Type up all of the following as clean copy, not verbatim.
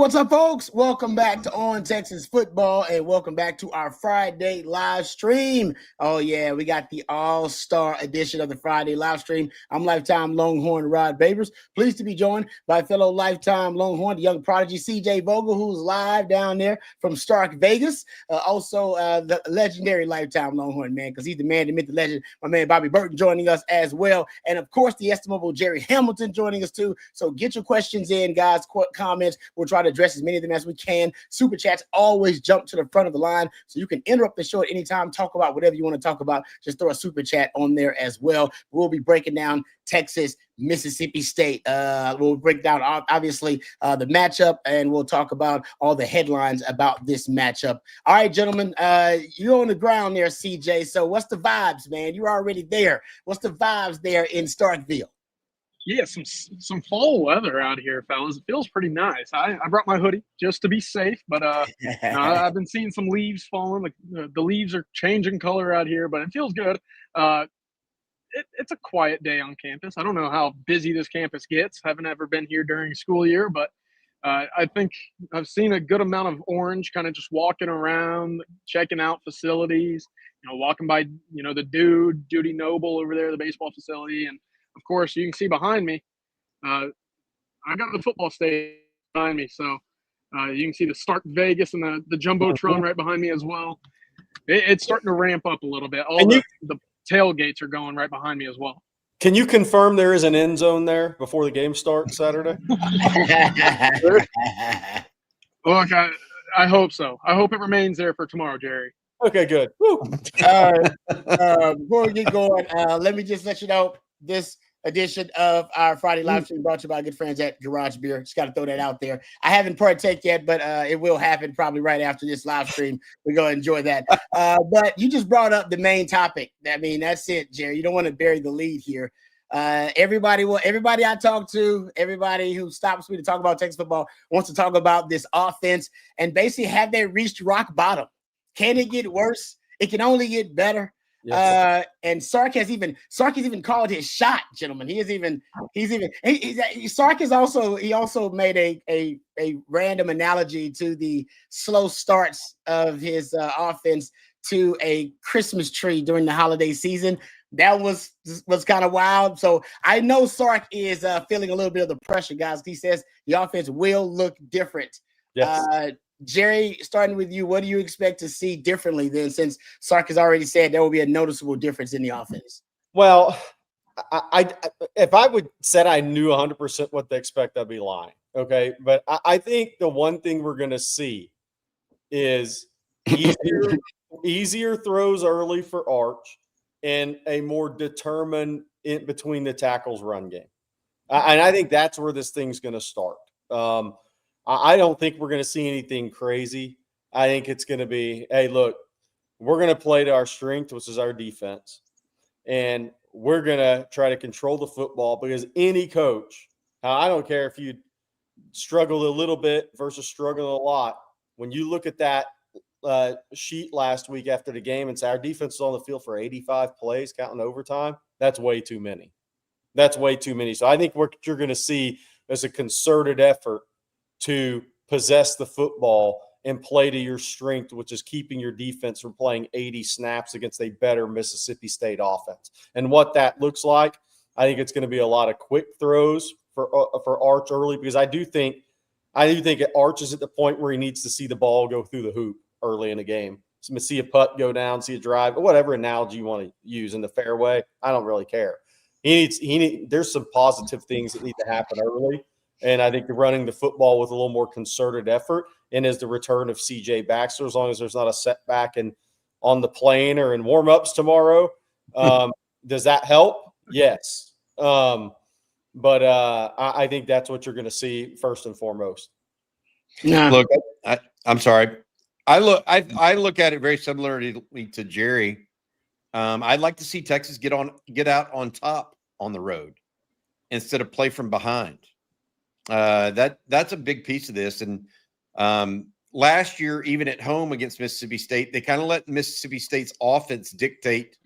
what's up, folks? Welcome back to On Texas Football, and welcome back to our Friday live stream. Oh, yeah, we got the all-star edition of the Friday live stream. I'm Lifetime Longhorn Rod Babers. Pleased to be joined by fellow Lifetime Longhorn, the young prodigy, CJ Vogel, who's live down there from Stark, Vegas. Also, the legendary Lifetime Longhorn, man, because he's the man, the myth, the legend. My man, Bobby Burton, joining us as well. And, of course, the estimable Jerry Hamilton joining us, too. So get your questions in, guys, comments. We'll try to address as many of them as we can. Super chats always jump to the front of the line, so you can interrupt the show at any time, talk about whatever you want to talk about. Just throw a super chat on there as well. We'll be breaking down Texas, Mississippi State. We'll break down, obviously, the matchup, and we'll talk about all the headlines about this matchup. All right, gentlemen, you're on the ground there, CJ. So what's the vibes, man? You're already there. What's the vibes there in Starkville? Yeah, some fall weather out here, fellas. It feels pretty nice. I brought my hoodie just to be safe, but I've been seeing some leaves falling. Like the leaves are changing color out here, but it feels good. It's a quiet day on campus. I don't know how busy this campus gets. Haven't ever been here during school year, but I think I've seen a good amount of orange, kind of just walking around, checking out facilities. Walking by, the Dudy Noble over there, the baseball facility, and of course, you can see behind me, I got the football stadium behind me. So you can see the Stark Vegas and the Jumbotron right behind me as well. It's starting to ramp up a little bit. The tailgates are going right behind me as well. Can you confirm there is an end zone there before the game starts Saturday? Look, I hope so. I hope it remains there for tomorrow, Jerry. Okay, good. Before we get going, let me just let you know this edition of our Friday live stream brought to you by our good friends at Garage Beer. Just got to throw that out there. I haven't partake yet, but it will happen probably right after this live stream. We're going to enjoy that. But you just brought up the main topic. I mean, that's it, Jerry. You don't want to bury the lead here. Everybody I talk to, everybody who stops me to talk about Texas football wants to talk about this offense and basically have they reached rock bottom? Can it get worse? It can only get better. Yes. And Sark has even called his shot, gentlemen. Sark has also made a random analogy to the slow starts of his offense to a Christmas tree during the holiday season. That was kind of wild. So I know Sark is feeling a little bit of the pressure, guys. He says the offense will look different. Yes. Jerry, starting with you, what do you expect to see differently then, since Sark has already said there will be a noticeable difference in the offense? Well, if I would said I knew 100% what they expect, I'd be lying. Okay, but I think the one thing we're going to see is easier throws early for Arch and a more determined in between the tackles run game, and I think that's where this thing's going to start. I don't think we're going to see anything crazy. I think it's going to be, hey, look, we're going to play to our strength, which is our defense, and we're going to try to control the football because any coach, I don't care if you struggled a little bit versus struggled a lot. When you look at that sheet last week after the game and say our defense is on the field for 85 plays, counting overtime, that's way too many. That's way too many. So I think what you're going to see is a concerted effort to possess the football and play to your strength, which is keeping your defense from playing 80 snaps against a better Mississippi State offense. And what that looks like, I think it's going to be a lot of quick throws for Arch early, because I do think Arch is at the point where he needs to see the ball go through the hoop early in the game. So see a putt go down, see a drive, whatever analogy you want to use in the fairway. I don't really care. There's some positive things that need to happen early. And I think running the football with a little more concerted effort, and as the return of C.J. Baxter, as long as there's not a setback on the plane or in warm-ups tomorrow, does that help? Yes. But I think that's what you're going to see first and foremost. Yeah. Look, I'm sorry. I look at it very similarly to Jerry. I'd like to see Texas get out on top on the road instead of play from behind. That's a big piece of this. And last year, even at home against Mississippi State, they kind of let Mississippi State's offense dictate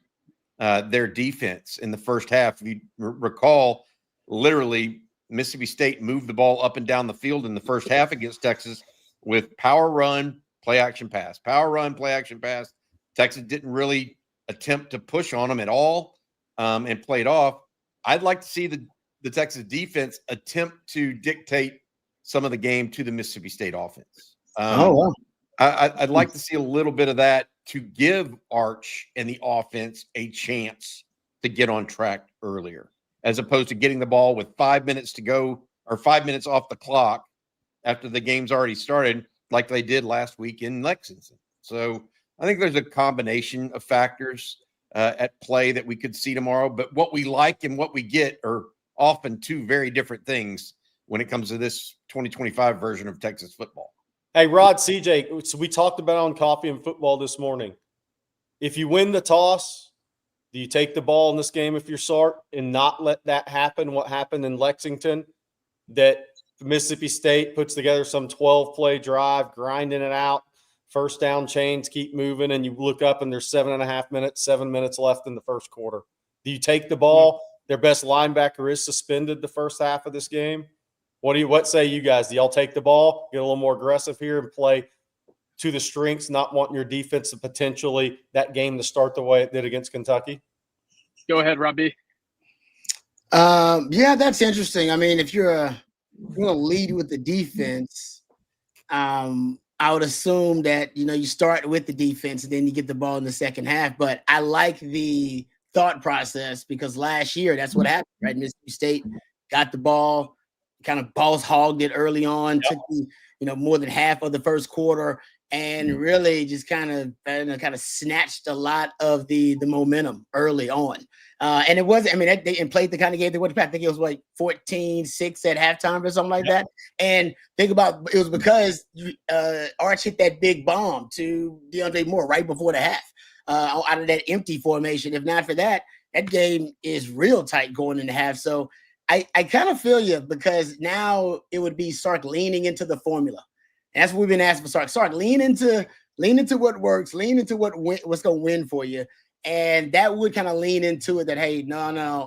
their defense in the first half. If you recall, literally Mississippi State moved the ball up and down the field in the first half against Texas with power run, play action pass, power run, play action pass. Texas didn't really attempt to push on them at all and played off. I'd like to see the Texas defense attempt to dictate some of the game to the Mississippi State offense. Wow. I'd like to see a little bit of that to give Arch and the offense a chance to get on track earlier, as opposed to getting the ball with 5 minutes to go or 5 minutes off the clock after the game's already started, like they did last week in Lexington. So I think there's a combination of factors at play that we could see tomorrow. But what we like and what we get are often two very different things when it comes to this 2025 version of Texas football. Hey, Rod, CJ, so we talked about on Coffee and Football this morning. If you win the toss, do you take the ball in this game if you're Sark and not let that happen, what happened in Lexington, that Mississippi State puts together some 12-play drive, grinding it out, first down chains keep moving, and you look up and there's 7 minutes left in the first quarter. Do you take the ball? Their best linebacker is suspended the first half of this game. What say you guys? Do y'all take the ball, get a little more aggressive here, and play to the strengths, not wanting your defense to potentially that game to start the way it did against Kentucky? Go ahead, Robbie. Yeah, that's interesting. I mean, if you're going to lead with the defense, I would assume that, you start with the defense and then you get the ball in the second half. But I like the thought process because last year that's what happened, right? Mississippi State got the ball, kind of boss hogged it early on, took more than half of the first quarter, and really just kind of snatched a lot of the momentum early on. And it wasn't, they played the kind of game they would have. I think it was like 14-6 at halftime or something like that. And think about it was because Arch hit that big bomb to DeAndre Moore right before the half out of that empty formation. If not for that, that game is real tight going into half. So I kind of feel you because now it would be Sark leaning into the formula. And that's what we've been asking for Sark. Sark, lean into what works, lean into what's going to win for you. And that would kind of lean into it that, hey, no,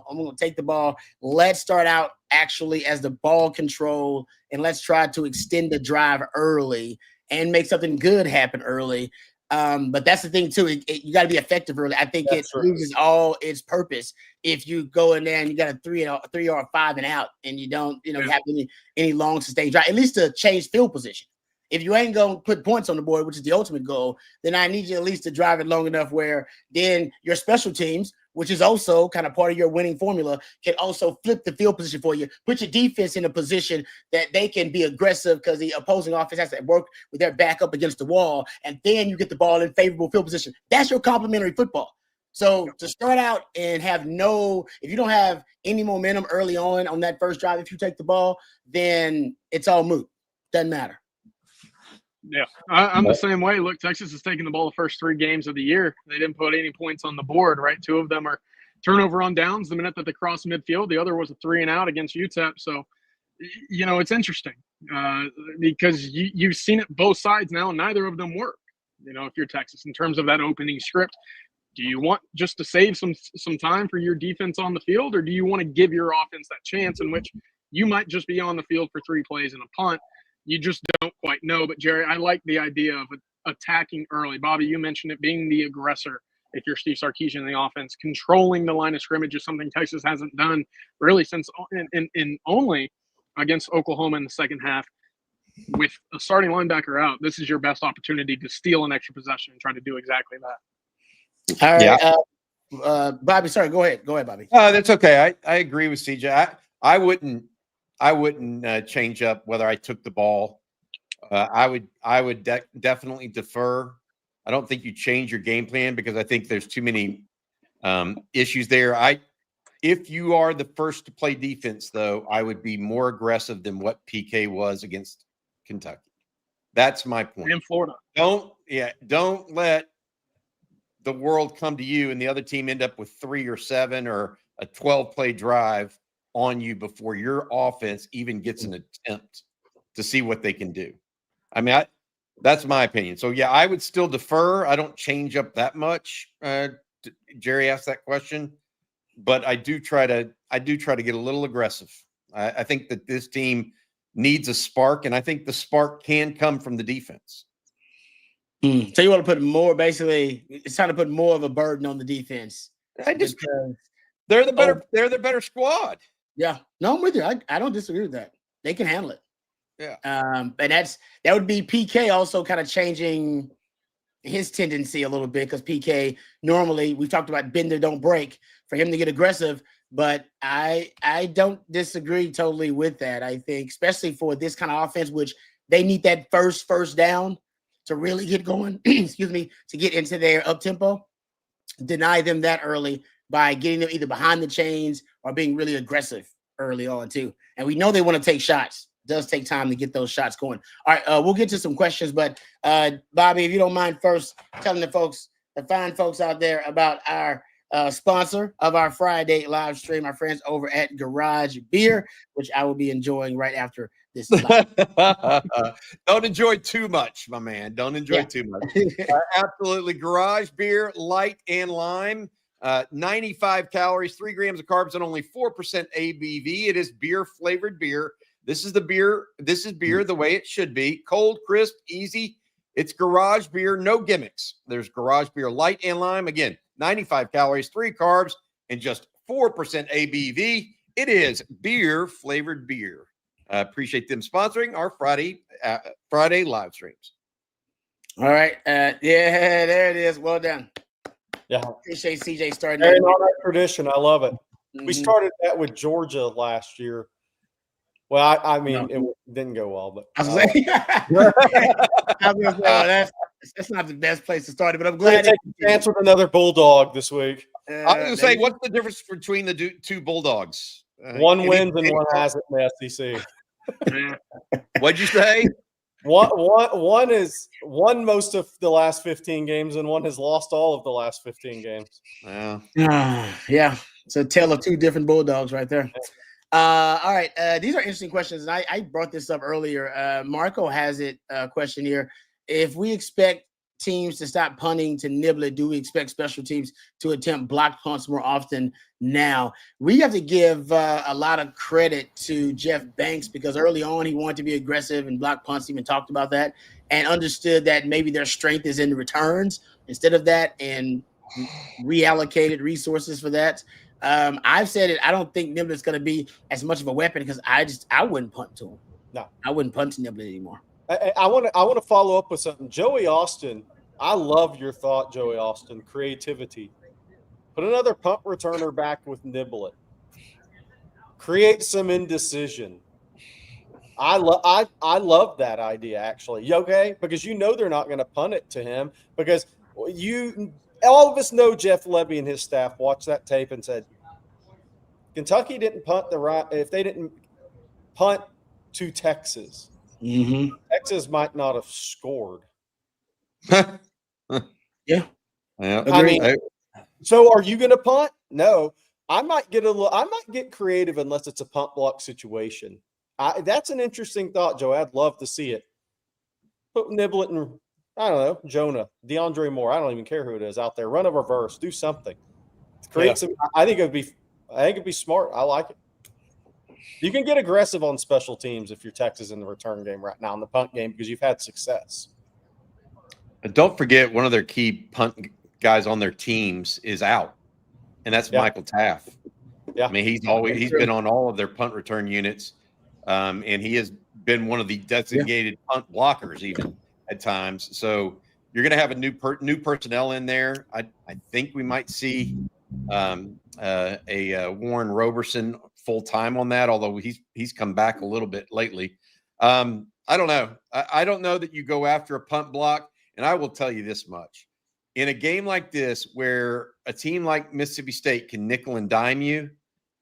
I'm going to take the ball. Let's start out actually as the ball control, and let's try to extend the drive early and make something good happen early. But that's the thing, too. You got to be effective early. I think it loses all its purpose if you go in there and you got a 3 or 5 and out, and you don't, have any long sustained drive, at least to change field position. If you ain't going to put points on the board, which is the ultimate goal, then I need you at least to drive it long enough where then your special teams, which is also kind of part of your winning formula, can also flip the field position for you, put your defense in a position that they can be aggressive because the opposing offense has to work with their back up against the wall, and then you get the ball in favorable field position. That's your complementary football. So to start out and if you don't have any momentum early on that first drive, if you take the ball, then it's all moot. Doesn't matter. Yeah, I'm the same way. Look, Texas has taken the ball the first 3 games of the year. They didn't put any points on the board, right? 2 of them are turnover on downs the minute that they cross midfield. The other was a 3 and out against UTEP. So, it's interesting because you've seen it both sides now. Neither of them work, if you're Texas, in terms of that opening script. Do you want just to save some time for your defense on the field, or do you want to give your offense that chance in which you might just be on the field for 3 plays and a punt? You just don't quite know. But, Jerry, I like the idea of attacking early. Bobby, you mentioned it, being the aggressor if you're Steve Sarkisian in the offense. Controlling the line of scrimmage is something Texas hasn't done really since in only against Oklahoma in the second half. With a starting linebacker out, this is your best opportunity to steal an extra possession and try to do exactly that. All right. Yeah. Bobby, sorry. Go ahead, Bobby. That's okay. I agree with CJ. I wouldn't change up whether I took the ball. I would definitely defer. I don't think you change your game plan because I think there's too many issues there. If you are the first to play defense, though, I would be more aggressive than what PK was against Kentucky. That's my point. In Florida. Don't let the world come to you and the other team end up with 3 or 7 or a 12-play drive on you before your offense even gets an attempt to see what they can do. That's my opinion. So yeah, I would still defer. I don't change up that much. Jerry asked that question, but I do try to get a little aggressive I think that this team needs a spark, and I think the spark can come from the defense. So you want to put more, basically, it's time to put more of a burden on the defense. They're the better squad. Yeah, no, I'm with you. I don't disagree with that. They can handle it. Yeah. And that would be PK also kind of changing his tendency a little bit, because PK normally, we've talked about bend or don't break for him to get aggressive, but I don't disagree totally with that. I think especially for this kind of offense, which they need that first down to really get going, excuse me, to get into their up tempo, deny them that early by getting them either behind the chains or being really aggressive early on too. And we know they want to take shots. It does take time to get those shots going. All right, we'll get to some questions, but Bobby, if you don't mind first telling the fine folks out there about our sponsor of our Friday live stream, our friends over at Garage Beer, which I will be enjoying right after this. Don't enjoy too much, my man. Don't enjoy too much. Absolutely. Garage Beer, light and lime. 95 calories, 3 grams of carbs, and only 4% ABV. It is beer flavored beer. This is beer the way it should be. Cold, crisp, easy. It's Garage Beer, no gimmicks. There's Garage Beer light and lime. Again, 95 calories, 3 carbs, and just 4% ABV. It is beer flavored beer. Appreciate them sponsoring our Friday live streams. All right. Yeah, there it is. Well done. Yeah. Appreciate CJ starting. Carrying on that tradition. I love it. Mm-hmm. We started that with Georgia last year. Well, I mean, it didn't go well, but I was saying, that's not the best place to start it, but I'm glad. Take a chance with another Bulldog this week. I was going to say, what's the difference between the two Bulldogs? One wins and one hasn't in the SEC. What'd you say? One is won most of the last 15 games, and one has lost all of the last 15 games. Yeah. It's a tale of two different Bulldogs right there. All right. These are interesting questions. And I brought this up earlier. Marco has a question here. If we expect teams to stop punting to nibble it, do we expect special teams to attempt blocked punts more often now? We have to give a lot of credit to Jeff Banks, because early on he wanted to be aggressive and block punts, even talked about that, and understood that maybe their strength is in the returns instead of that, and reallocated resources for that. I've said it. I don't think Niblett is going to be as much of a weapon, because I wouldn't punt to him. No, I wouldn't punt to Niblett anymore. I want to follow up with something. Joey Austin, I love your thought, Joey Austin. Creativity. Put another punt returner back with Niblett. Create some indecision. I love that idea, actually. Okay, because they're not going to punt it to him, because all of us know Jeff Lebby and his staff watched that tape and said, Kentucky didn't punt if they didn't punt to Texas. Mm-hmm. Texas might not have scored. Yeah. I mean, so are you going to punt? No. I might get creative unless it's a punt block situation. That's an interesting thought, Joe. I'd love to see it. Put Niblett and I don't know, Jonah, DeAndre Moore. I don't even care who it is out there. Run a reverse, do something. Create some. I think it'd be smart. I like it. You can get aggressive on special teams if you're Texas in the return game right now, in the punt game, because you've had success. Don't forget, one of their key punt guys on their teams is out, and that's Michael Taff. Yeah, I mean, he's been on all of their punt return units, and he has been one of the designated punt blockers even at times. So you're going to have a new personnel in there. I think we might see a Warren Roberson full time on that, although he's come back a little bit lately. I don't know. I don't know that you go after a punt block. And I will tell you this much: in a game like this, where a team like Mississippi State can nickel and dime you,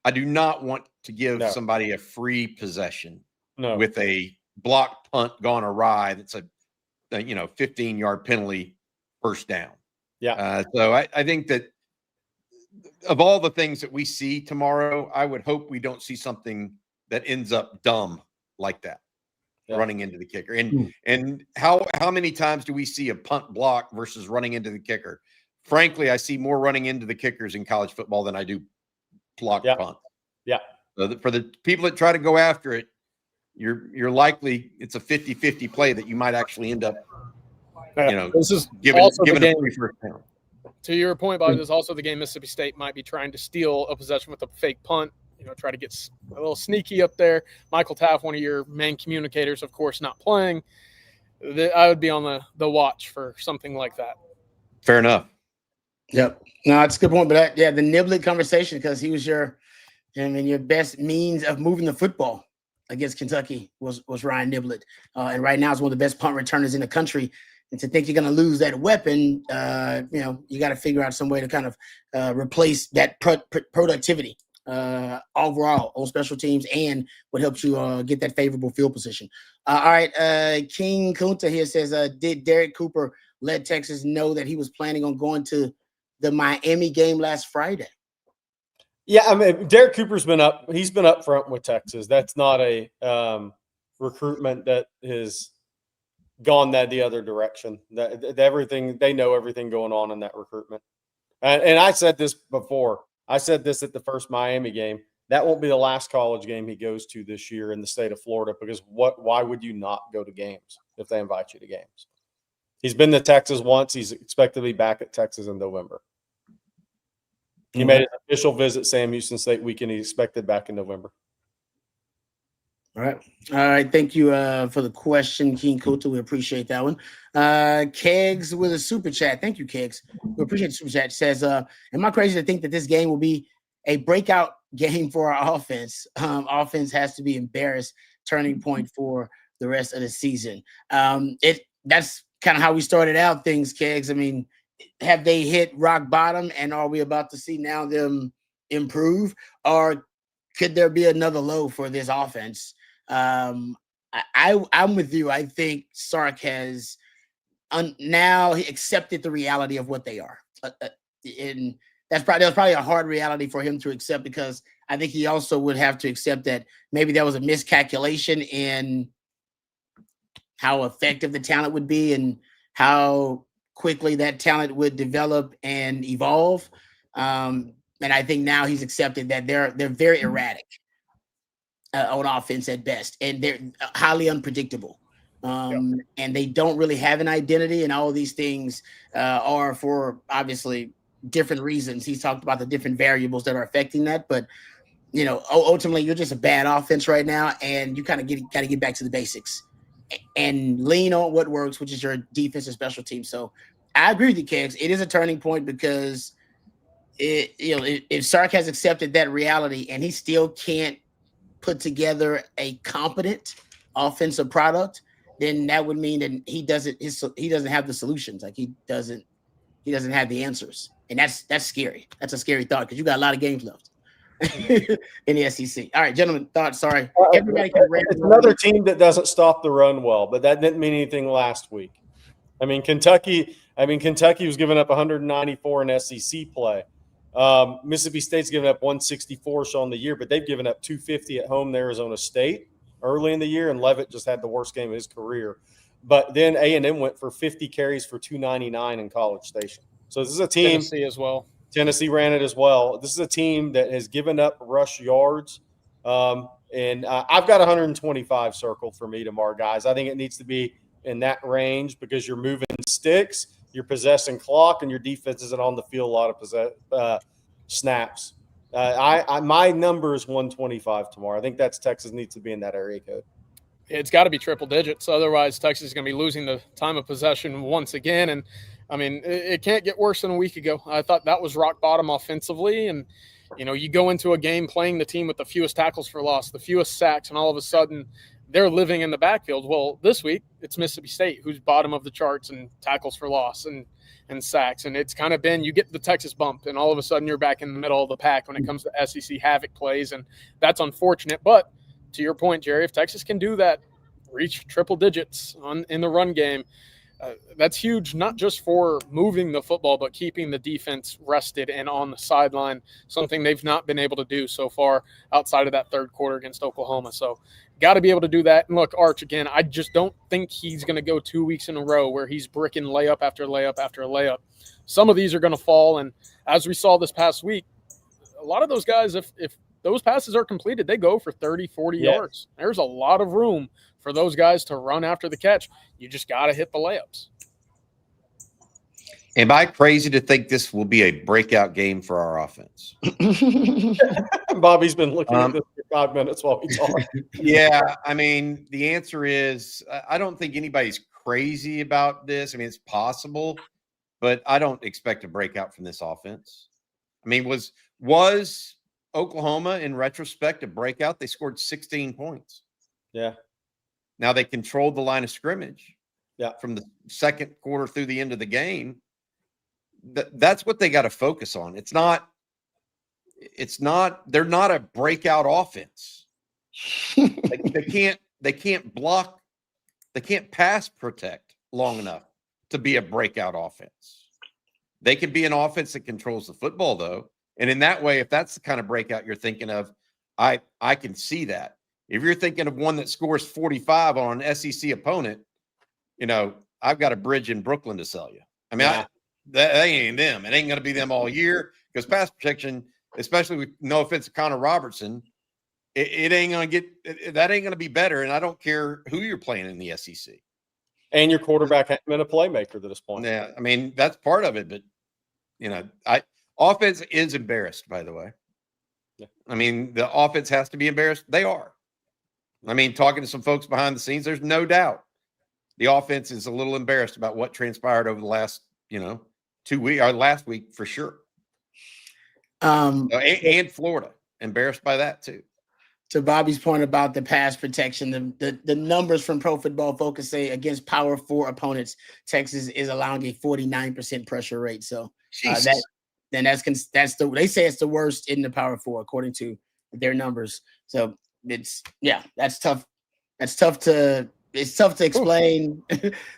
I do not want to give somebody a free possession with a block punt gone awry. That's a 15-yard penalty, first down. Yeah. So I think that of all the things that we see tomorrow, I would hope we don't see something that ends up dumb like that. Running into the kicker. And how many times do we see a punt block versus running into the kicker? Frankly, I see more running into the kickers in college football than I do block punt. Yeah. So for the people that try to go after it, you're likely it's a 50-50 play that you might actually end up, this is giving also a the free first down. To your point, Bob, there's also the game Mississippi State might be trying to steal a possession with a fake punt, try to get a little sneaky up there. Michael Taft, one of your main communicators, of course, not playing. I would be on the watch for something like that. Fair enough. Yep. No, that's a good point. But the Niblett conversation, because he was your best means of moving the football against Kentucky was Ryan Niblett. And right now is one of the best punt returners in the country. And to think you're going to lose that weapon, you got to figure out some way to kind of replace that productivity overall on special teams and what helps you get that favorable field position. All right. King Kunta here says, did Derek Cooper let Texas know that he was planning on going to the Miami game last Friday? Yeah, I mean, Derek Cooper's been up. He's been up front with Texas. That's not a recruitment that has gone the other direction. Everything, they know everything going on in that recruitment. And I said this before. I said this at the first Miami game. That won't be the last college game he goes to this year in the state of Florida, because why would you not go to games if they invite you to games? He's been to Texas once. He's expected to be back at Texas in November. He made an official visit Sam Houston State weekend. He's expected back in November. All right. Thank you for the question, King Kota. We appreciate that one. Kegs with a super chat. Thank you, Kegs. We appreciate the super chat. Says, am I crazy to think that this game will be a breakout game for our offense? Offense has to be embarrassed. Turning point for the rest of the season. That's kind of how we started out things, Kegs. I mean, have they hit rock bottom, and are we about to see now them improve, or could there be another low for this offense? I'm with you. I think Sark has now accepted the reality of what they are, and that was probably a hard reality for him to accept, because I think he also would have to accept that maybe there was a miscalculation in how effective the talent would be and how quickly that talent would develop and evolve. And I think now he's accepted that they're very erratic on offense at best, and they're highly unpredictable. And they don't really have an identity, and all of these things are for obviously different reasons. He's talked about the different variables that are affecting that, but ultimately you're just a bad offense right now, and you kind of got to get back to the basics and lean on what works, which is your defense and special teams. So I agree with you, Kegs. It is a turning point, because if Sark has accepted that reality and he still can't put together a competent offensive product, then that would mean that he doesn't have the solutions. Like he doesn't have the answers, and that's scary. That's a scary thought, because you got a lot of games left in the SEC. All right, gentlemen, thoughts. Sorry, everybody can. It's another team that doesn't stop the run well, but that didn't mean anything last week. I mean, Kentucky was giving up 194 in SEC play. Mississippi State's given up 164 so on the year, but they've given up 250 at home to Arizona State early in the year, and Leavitt just had the worst game of his career. But then A&M went for 50 carries for 299 in College Station. So this is a team. Tennessee as well. Tennessee ran it as well. This is a team that has given up rush yards. And I've got 125 circled for me tomorrow, guys. I think it needs to be in that range, because you're moving sticks, you're possessing clock, and your defense isn't on the field a lot of snaps. My number is 125 tomorrow. I think Texas needs to be in that area code. It's got to be triple digits. Otherwise, Texas is going to be losing the time of possession once again. And, I mean, it can't get worse than a week ago. I thought that was rock bottom offensively. And, you go into a game playing the team with the fewest tackles for loss, the fewest sacks, and all of a sudden they're living in the backfield. Well, this week it's Mississippi State, who's bottom of the charts in tackles for loss and sacks. And it's kind of been, you get the Texas bump, and all of a sudden you're back in the middle of the pack when it comes to SEC havoc plays. And that's unfortunate. But to your point, Jerry, if Texas can do that, reach triple digits in the run game, that's huge, not just for moving the football, but keeping the defense rested and on the sideline, something they've not been able to do so far outside of that third quarter against Oklahoma. So got to be able to do that. And look, Arch, again, I just don't think he's going to go 2 weeks in a row where he's bricking layup after layup after layup. Some of these are going to fall. And as we saw this past week, a lot of those guys, if those passes are completed, they go for 30, 40 Yes. yards. There's a lot of room for those guys to run after the catch. You just got to hit the layups. Am I crazy to think this will be a breakout game for our offense? Bobby's been looking at this for 5 minutes while we talk. Yeah, I mean, the answer is I don't think anybody's crazy about this. I mean, it's possible, but I don't expect a breakout from this offense. I mean, was Oklahoma in retrospect a breakout? They scored 16 points. Yeah. Now they controlled the line of scrimmage. Yeah. From the second quarter through the end of the game. That's what they got to focus on. They're not a breakout offense. They can't block, they can't pass protect long enough to be a breakout offense. They can be an offense that controls the football, though. And in that way, if that's the kind of breakout you're thinking of, I can see that. If you're thinking of one that scores 45 on an SEC opponent, I've got a bridge in Brooklyn to sell you. I mean, that ain't them. It ain't going to be them all year because pass protection, especially with no offense to Connor Robertson, it ain't going to that ain't going to be better. And I don't care who you're playing in the SEC. And your quarterback hasn't been a playmaker to this point. Yeah, I mean, that's part of it. But, offense is embarrassed, by the way. Yeah. I mean, the offense has to be embarrassed. They are. I mean, talking to some folks behind the scenes, there's no doubt the offense is a little embarrassed about what transpired over the last, 2 weeks or last week for sure. And Florida embarrassed by that too. To Bobby's point about the pass protection, the numbers from Pro Football Focus say against Power 4 opponents, Texas is allowing a 49% pressure rate. So they say it's the worst in the Power 4 according to their numbers. So that's tough. It's tough to explain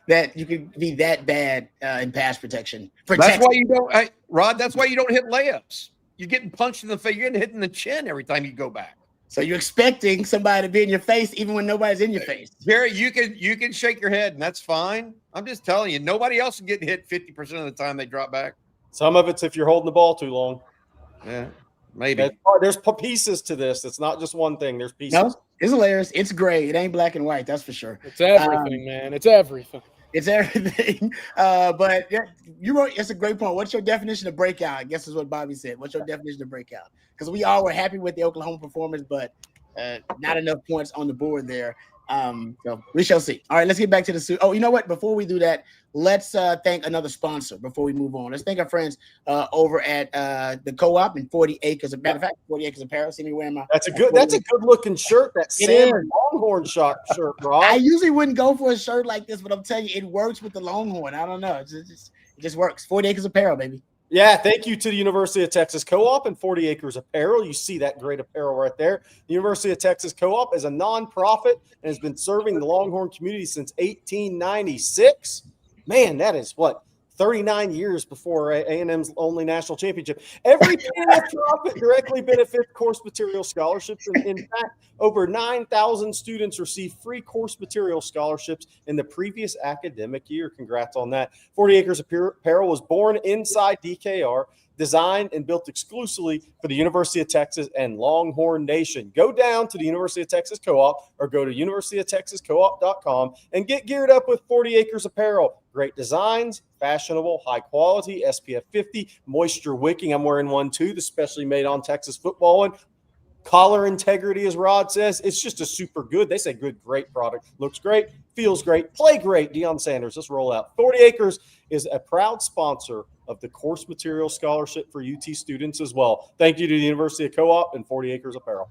that you could be that bad in pass protection. That's why you don't, Rod. That's why you don't hit layups. You're getting punched in the face. You're getting hit in the chin every time you go back. So you're expecting somebody to be in your face even when nobody's in your face. Jerry, you can shake your head and that's fine. I'm just telling you, nobody else is getting hit 50% of the time they drop back. Some of it's if you're holding the ball too long. Yeah, maybe. There's pieces to this. It's not just one thing. There's pieces. No, it's layers. It's gray. It ain't black and white. That's for sure. It's everything, man. It's everything. It's everything. But you wrote, it's a great point. What's your definition of breakout? I guess is what Bobby said. What's your definition of breakout? Because we all were happy with the Oklahoma performance, but not enough points on the board there. So we shall see. All right, let's get back to the suit. Oh, you know what? Before we do that, let's thank another sponsor before we move on. Let's thank our friends over at the Co-op and 40 Acres. Matter of fact, 40 Acres Apparel. See me wearing my. That's a good looking shirt. That salmon Longhorn shirt, Rob. I usually wouldn't go for a shirt like this, but I'm telling you, it works with the Longhorn. I don't know. It just works. 40 Acres Apparel, baby. Yeah, thank you to the University of Texas Co-op and 40 Acres Apparel. You see that great apparel right there. The University of Texas Co-op is a nonprofit and has been serving the Longhorn community since 1896. Man, that is 39 years before A&M's only national championship. Every profit directly benefits course material scholarships. And in fact, over 9,000 students received free course material scholarships in the previous academic year. Congrats on that. 40 Acres Apparel was born inside DKR, designed and built exclusively for the University of Texas and Longhorn Nation. Go down to the University of Texas Co-op or go to universityoftexascoop.com and get geared up with 40 Acres Apparel. Great designs, fashionable, high quality, SPF 50, moisture wicking. I'm wearing one too, the specially made on Texas football one. Collar integrity, as Rod says. It's just a super good. They say good, great product. Looks great, feels great, play great. Deion Sanders, let's roll out. 40 Acres is a proud sponsor of the course material scholarship for UT students as well. Thank you to the University of Co-op and 40 Acres Apparel.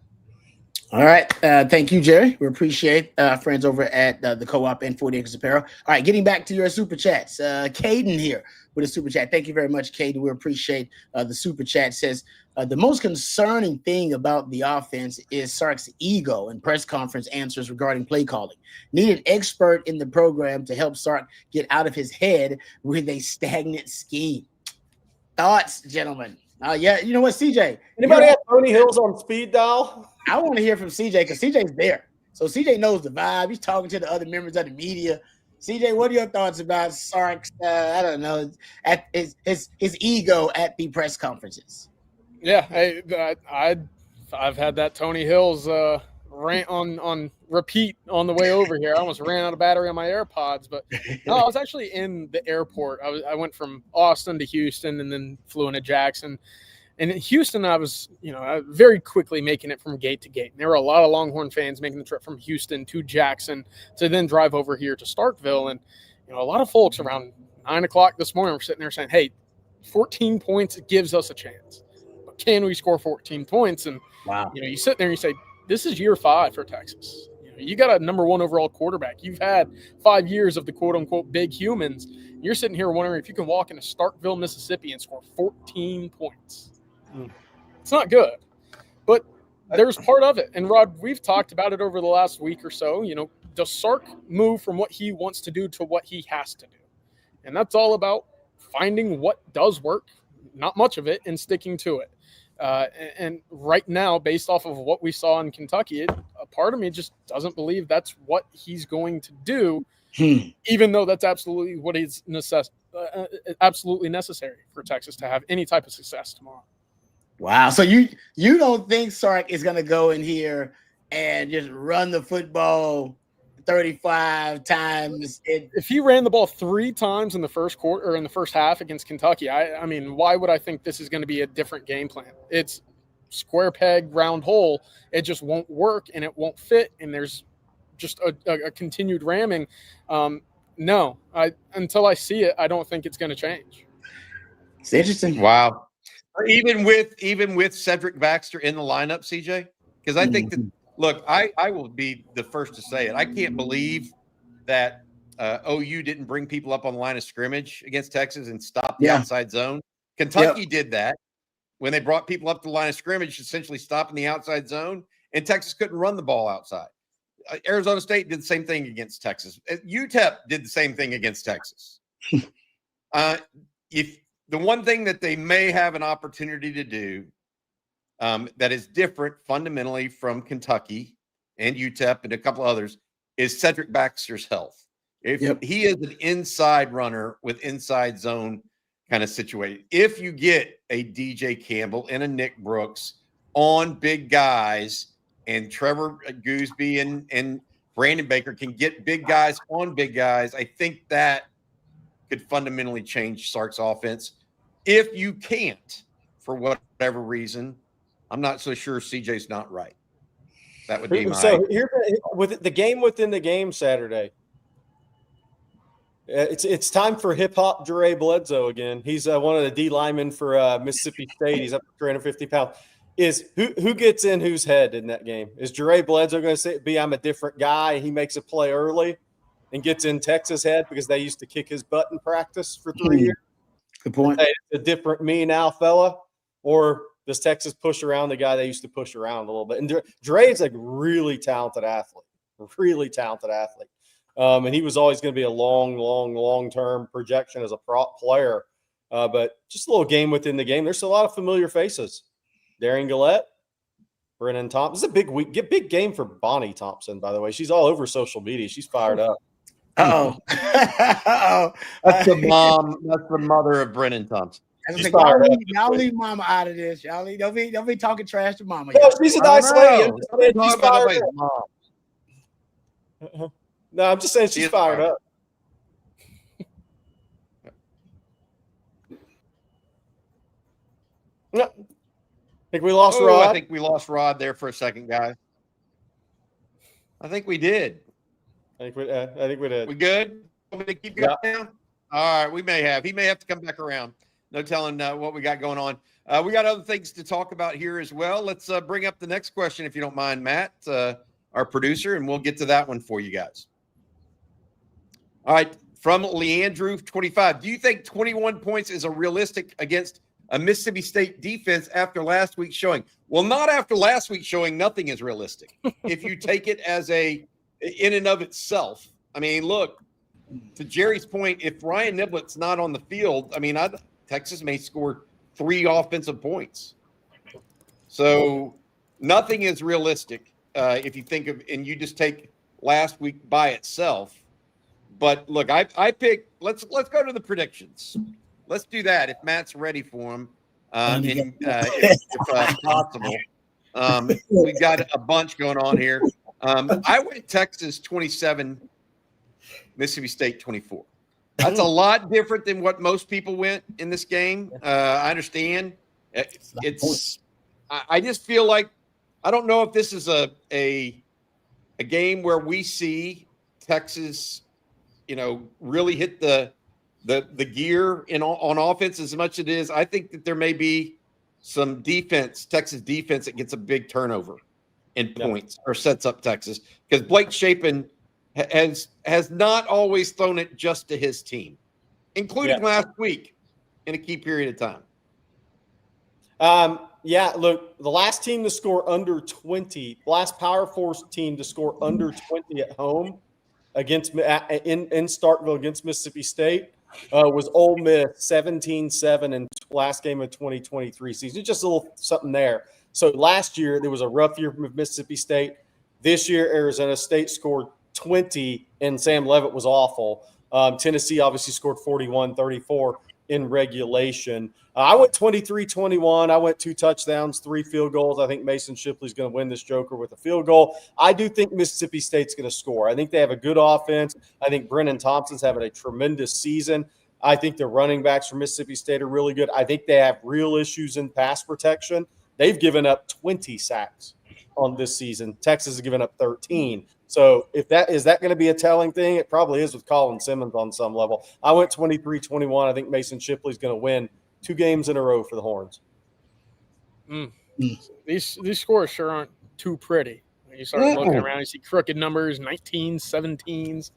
All right. Thank you, Jerry. We appreciate friends over at the Co-op and 40 Acres Apparel. All right, getting back to your super chats. Caden here with a super chat. Thank you very much, Caden. We appreciate the super chat. Says, the most concerning thing about the offense is Sark's ego and press conference answers regarding play calling. Need an expert in the program to help Sark get out of his head with a stagnant scheme. Thoughts, gentlemen? Yeah, you know what, CJ? Anybody have Tony Hills on speed dial? I want to hear from CJ because CJ's there. So CJ knows the vibe. He's talking to the other members of the media. CJ, what are your thoughts about Sark's, I don't know, at his ego at the press conferences? Yeah, I I've had that Tony Hills rant on repeat on the way over here. I almost ran out of battery on my AirPods, but no, I was actually in the airport. I went from Austin to Houston and then flew into Jackson. And in Houston, I was, very quickly making it from gate to gate. And there were a lot of Longhorn fans making the trip from Houston to Jackson to then drive over here to Starkville. And, a lot of folks around 9 o'clock this morning were sitting there saying, hey, 14 points gives us a chance. But can we score 14 points? And, wow, you sit there and you say, this is year 5 for Texas. You got a number 1 overall quarterback. You've had 5 years of the quote unquote big humans. You're sitting here wondering if you can walk into Starkville, Mississippi and score 14 points. It's not good, but there's part of it. And Rod, we've talked about it over the last week or so. Does Sark move from what he wants to do to what he has to do? And that's all about finding what does work, not much of it, and sticking to it. And right now, based off of what we saw in Kentucky, a part of me just doesn't believe that's what he's going to do, even though that's absolutely what is absolutely necessary for Texas to have any type of success tomorrow. Wow. So you don't think Sark is going to go in here and just run the football 35 times? If he ran the ball 3 times in the first quarter or in the first half against Kentucky, I mean, why would I think this is going to be a different game plan? It's square peg, round hole. It just won't work and it won't fit. And there's just a continued ramming. No, until I see it, I don't think it's going to change. It's interesting. Wow. Even with Cedric Baxter in the lineup, CJ, because I think that, look, I will be the first to say it. I can't believe that OU didn't bring people up on the line of scrimmage against Texas and stop the outside zone. Kentucky did that when they brought people up to the line of scrimmage, essentially stopping the outside zone, and Texas couldn't run the ball outside. Arizona State did the same thing against Texas. UTEP did the same thing against Texas. If the one thing that they may have an opportunity to do that is different fundamentally from Kentucky and UTEP and a couple others is Cedric Baxter's health. If he is an inside runner with inside zone kind of situation, if you get a DJ Campbell and a Nick Brooks on big guys, and Trevor Gooseby and Brandon Baker can get big guys on big guys, I think that could fundamentally change Sark's offense. If you can't, for whatever reason, I'm not so sure CJ's not right. That would be my. So here with the game within the game Saturday. It's time for hip hop Jure Bledsoe again. He's one of the D linemen for Mississippi State. He's up to 350 pounds. Is who gets in whose head in that game? Is Jure Bledsoe going to be I'm a different guy? He makes a play early and gets in Texas' head because they used to kick his butt in practice for 3 years. Good point. A different me now fella, or does Texas push around the guy they used to push around a little bit? And Dre is a really talented athlete, and he was always going to be a long-term projection as a prop player. But just a little game within the game. There's a lot of familiar faces. Darian Gillette, Brennan Thompson. This is a big week. Big game for Bonnie Thompson, by the way. She's all over social media. She's fired up. Uh-oh. That's the mom. That's the mother of Brennan Thompson. Y'all leave mama out of this. Y'all don't be talking trash to mama. No, she's a nice lady. She's fired up. No, I'm just saying she's fired up. No. Think we lost Rod? I think we lost Rod there for a second, guys. I think we did. I think we did. We good? Want me to keep going down? All right, we may have. He may have to come back around. No telling what we got going on. We got other things to talk about here as well. Let's bring up the next question, if you don't mind, Matt, our producer, and we'll get to that one for you guys. All right, from Leandrew 25. Do you think 21 points is a realistic against a Mississippi State defense after last week's showing? Well, not after last week's showing. Nothing is realistic. If you take it as in and of itself. I mean, look, to Jerry's point, if Ryan Niblett's not on the field, I mean, Texas may score 3 offensive points. So nothing is realistic if you think of, and you just take last week by itself. But look, I picked. Let's go to the predictions. Let's do that if Matt's ready for him, if possible. We've got a bunch going on here. I went Texas 27, Mississippi State 24. That's a lot different than what most people went in this game. I understand. I just feel like I don't know if this is a game where we see Texas, really hit the gear on offense as much as it is. I think that there may be some Texas defense that gets a big turnover in points or sets up Texas, because Blake Shapen has not always thrown it just to his team, including last week in a key period of time. Look, the last team to score under 20, the last Power Force team to score under 20 at home against in Starkville against Mississippi State was Ole Miss, 17-7 in last game of 2023 season. Just a little something there. So last year there was a rough year from Mississippi State. This year Arizona State scored 20 and Sam Leavitt was awful. Tennessee obviously scored 41-34 in regulation. I went 23-21. I went 2 touchdowns, 3 field goals. I think Mason Shipley's going to win this joker with a field goal. I do think Mississippi State's going to score. I think they have a good offense. I think Brennan Thompson's having a tremendous season. I think the running backs from Mississippi State are really good. I think they have real issues in pass protection. They've given up 20 sacks on this season. Texas has given up 13. So is that going to be a telling thing? It probably is with Colin Simmons on some level. I went 23-21. I think Mason Shipley's going to win 2 games in a row for the Horns. These scores sure aren't too pretty. You start looking around, you see crooked numbers, 19s, 17s.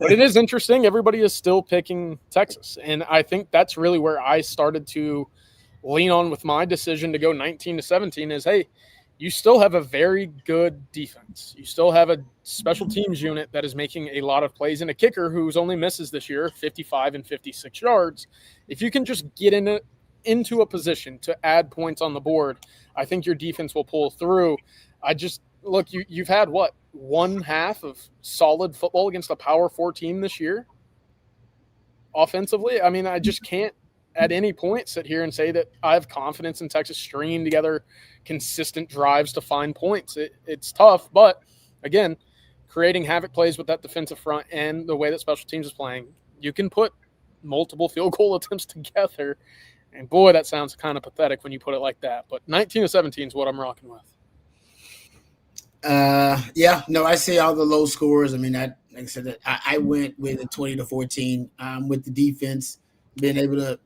But it is interesting. Everybody is still picking Texas. And I think that's really where I started to lean on with my decision to go 19-17 is, hey, you still have a very good defense. You still have a special teams unit that is making a lot of plays and a kicker who's only misses this year 55 and 56 yards. If you can just get into a position to add points on the board, I think your defense will pull through. Look, you've had one half of solid football against a Power 4 team this year offensively. I mean, I just can't at any point sit here and say that I have confidence in Texas stringing together consistent drives to find points. It's tough, but again, creating havoc plays with that defensive front and the way that special teams is playing, you can put multiple field goal attempts together. And boy, that sounds kind of pathetic when you put it like that. But 19-17 is what I'm rocking with. I see all the low scores. I mean, like I said, I went with a 20-14 with the defense being able to,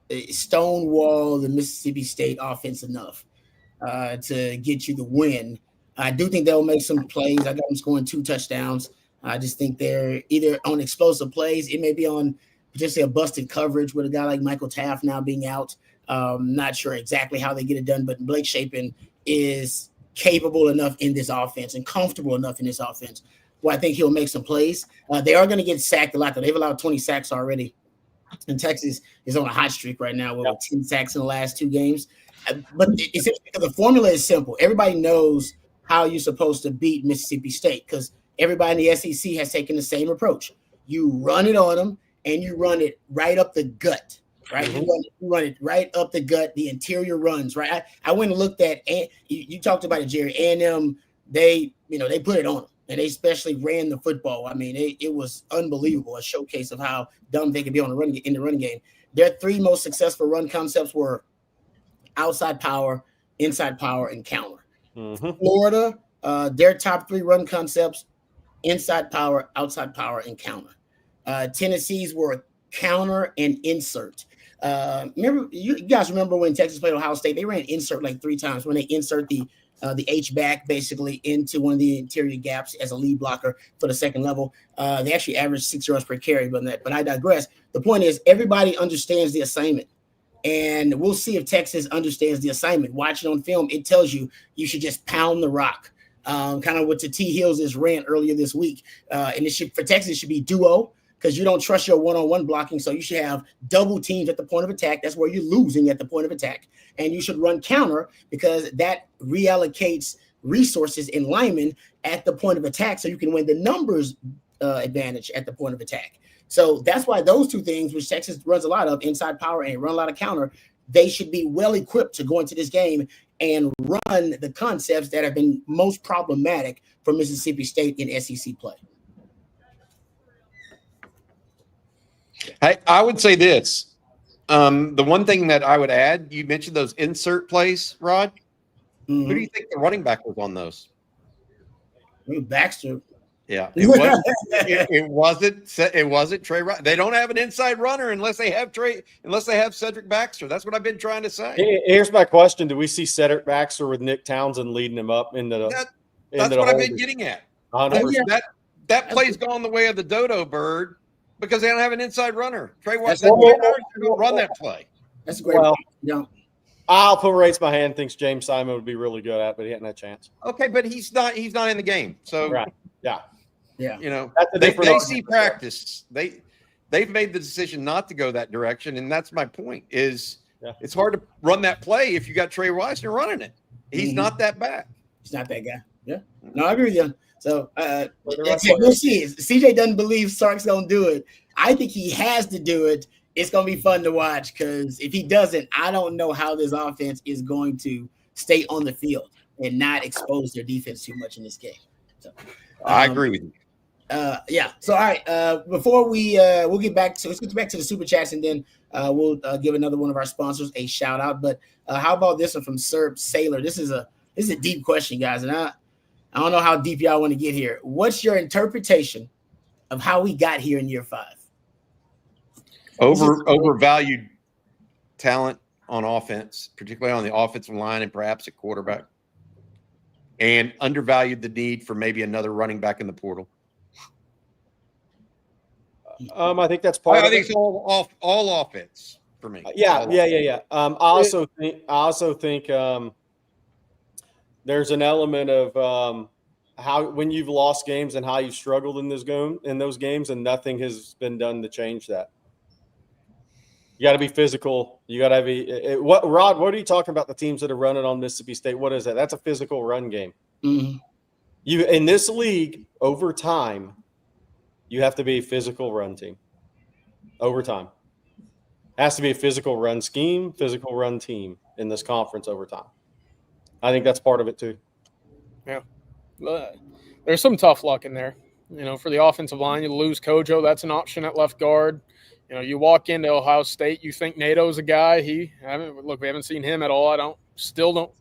stonewall the Mississippi State offense enough to get you the win. I do think they'll make some plays. I got them scoring 2 touchdowns. I just think they're either on explosive plays. It may be on potentially a busted coverage with a guy like Michael Taft now being out. Not sure exactly how they get it done, but Blake Shapen is capable enough in this offense and comfortable enough in this offense where I think he'll make some plays. They are going to get sacked a lot, though. They've allowed 20 sacks already. And Texas is on a hot streak right now with 10 sacks in the last 2 games. But it's because the formula is simple. Everybody knows how you're supposed to beat Mississippi State because everybody in the SEC has taken the same approach. You run it on them, and you run it right up the gut, right? Mm-hmm. You run it right up the gut, the interior runs, right? I went and looked at – you talked about it, Jerry. A&M, they put it on them. And they especially ran the football. I mean, it was unbelievable, a showcase of how dumb they could be in the run game. Their 3 most successful run concepts were outside power, inside power, and counter. Mm-hmm. Florida, their top 3 run concepts, inside power, outside power, and counter. Tennessee's were counter and insert. You guys remember when Texas played Ohio State? They ran insert like 3 times when they insert the H-back basically into one of the interior gaps as a lead blocker for the second level. They actually averaged 6 yards per carry on that, but I digress. The point is everybody understands the assignment, and we'll see if Texas understands the assignment. Watching on film, it tells you should just pound the rock, kind of what the T. Hills' ran earlier this week. And for Texas, it should be duo because you don't trust your one-on-one blocking, so you should have double teams at the point of attack. That's where you're losing at the point of attack. And you should run counter because that reallocates resources in linemen at the point of attack so you can win the numbers advantage at the point of attack. So that's why those 2 things, which Texas runs a lot of, inside power and run a lot of counter, they should be well equipped to go into this game and run the concepts that have been most problematic for Mississippi State in SEC play. I would say this. The one thing that I would add, you mentioned those insert plays, Rod. Mm-hmm. Who do you think the running back was on those? Baxter. Yeah, it wasn't Trey. They don't have an inside runner unless they have Cedric Baxter. That's what I've been trying to say. Here's my question: do we see Cedric Baxter with Nick Townsend leading him up into the? That's what I've been getting at. 100%. That play's gone the way of the dodo bird because they don't have an inside runner. Trey White don't run that play. That's a great point. Yeah. I'll raise my hand. Thinks James Simon would be really good at, but he hadn't had a chance. Okay, but he's not in the game. So right, yeah. You know, they see practice. They've made the decision not to go that direction, and that's my point. It's hard to run that play if you got Trey Wisner running it. He's not that back. He's not that guy. Yeah, no, I agree with you. So we'll see. CJ doesn't believe Sark's gonna do it. I think he has to do it. It's gonna be fun to watch because if he doesn't, I don't know how this offense is going to stay on the field and not expose their defense too much in this game. So, I agree with you. Yeah. So all right. Before we'll get back to the super chats and then we'll give another one of our sponsors a shout out. But how about this one from Serb Sailor? This is a deep question, guys, and I don't know how deep y'all want to get here. What's your interpretation of how we got here in year 5? Overvalued talent on offense, particularly on the offensive line and perhaps at quarterback, and undervalued the need for maybe another running back in the portal. I think that's part. I think it's all offense for me. Yeah. I also think there's an element of how when you've lost games and how you've struggled in those games, and nothing has been done to change that. You got to be physical. You got to be Rod? What are you talking about? The teams that are running on Mississippi State. What is that? That's a physical run game. Mm-hmm. You in this league over time, you have to be a physical run team. Over time, it has to be a physical run scheme, physical run team in this conference over time. I think that's part of it too. Yeah, there's some tough luck in there. You know, for the offensive line, you lose Kojo. That's an option at left guard. You know, you walk into Ohio State, you think Nato's a guy. We haven't seen him at all. I still don't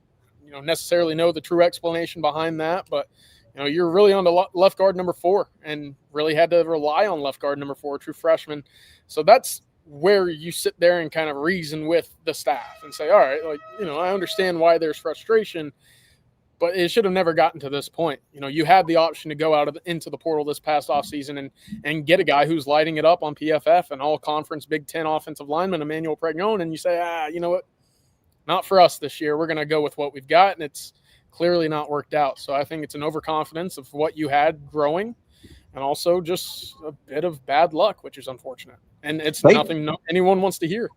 necessarily know the true explanation behind that, but you're really on the left guard number 4 and really had to rely on left guard number 4, true freshman. So that's where you sit there and kind of reason with the staff and say, all right, I understand why there's frustration, but it should have never gotten to this point. You had the option to go into the portal this past offseason and get a guy who's lighting it up on PFF and all conference Big Ten offensive lineman, Emmanuel Pregnon, and you say, you know what? Not for us this year. We're going to go with what we've got, and it's clearly not worked out. So I think it's an overconfidence of what you had growing and also just a bit of bad luck, which is unfortunate. And it's nothing anyone wants to hear.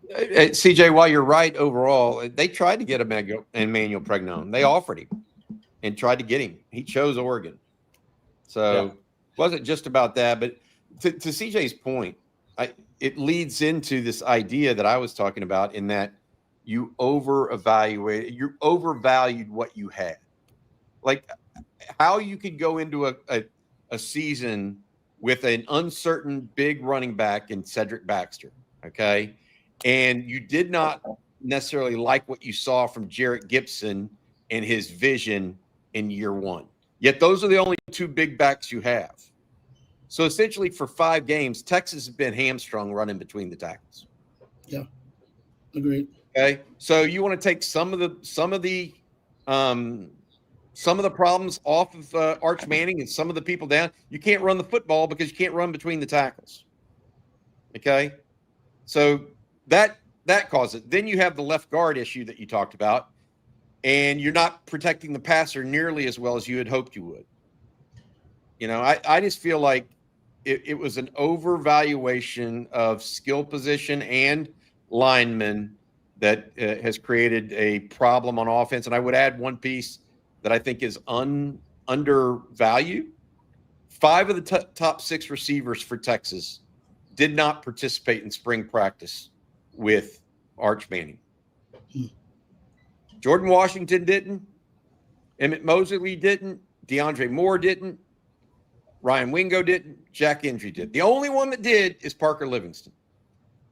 CJ, while you're right overall, they tried to get Emmanuel Pregnon. They offered him and tried to get him. He chose Oregon. So it wasn't just about that. But to CJ's point, it leads into this idea that I was talking about in that you overvalued what you had. Like how you could go into a season with an uncertain big running back in Cedric Baxter, okay? And you did not necessarily like what you saw from Jarrett Gibson and his vision in year 1. Yet those are the only 2 big backs you have. So essentially for 5 games, Texas has been hamstrung running between the tackles. Yeah, agreed. Okay, so you want to take some of the problems off of Arch Manning and some of the people down. You can't run the football because you can't run between the tackles. Okay, so that causes it. Then you have the left guard issue that you talked about, and you're not protecting the passer nearly as well as you had hoped you would. I just feel like it was an overvaluation of skill position and linemen that has created a problem on offense. And I would add one piece that I think is undervalued. 5 of the top 6 receivers for Texas did not participate in spring practice with Arch Manning. Hmm. Jordan Washington didn't. Emmett Mosley didn't. DeAndre Moore didn't. Ryan Wingo didn't. Jack Hendry did. The only one that did is Parker Livingston.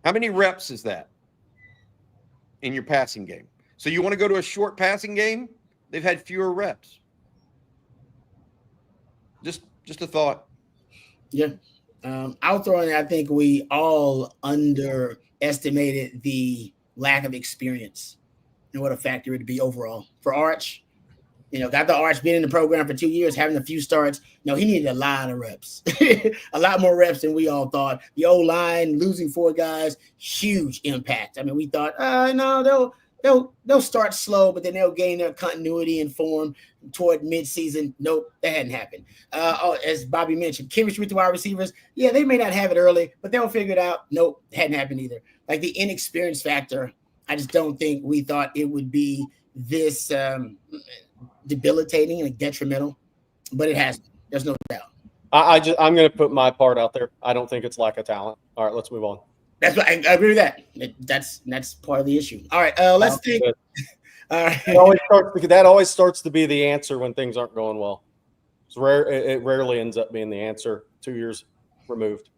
How many reps is that in your passing game? So you want to go to a short passing game? They've had fewer reps. Just a thought. Yeah. I'll throw in, I think we all underestimated the lack of experience and what a factor it would be overall. For Arch, got the Arch being in the program for 2 years, having a few starts. No, he needed a lot of reps, a lot more reps than we all thought. The O-line, losing 4 guys, huge impact. I mean, we thought, no, they'll start slow, but then they'll gain their continuity and form toward midseason. Nope, that hadn't happened. As Bobby mentioned, chemistry with the wide receivers. Yeah, they may not have it early, but they'll figure it out. Nope, hadn't happened either. Like the inexperience factor, I just don't think we thought it would be this debilitating and detrimental, but it has. There's no doubt. I'm going to put my part out there. I don't think it's lack of talent. All right, let's move on. That's what I agree with that. That's part of the issue. All right, let's take. All right. That always starts to be the answer when things aren't going well. It's rare. It rarely ends up being the answer 2 years removed.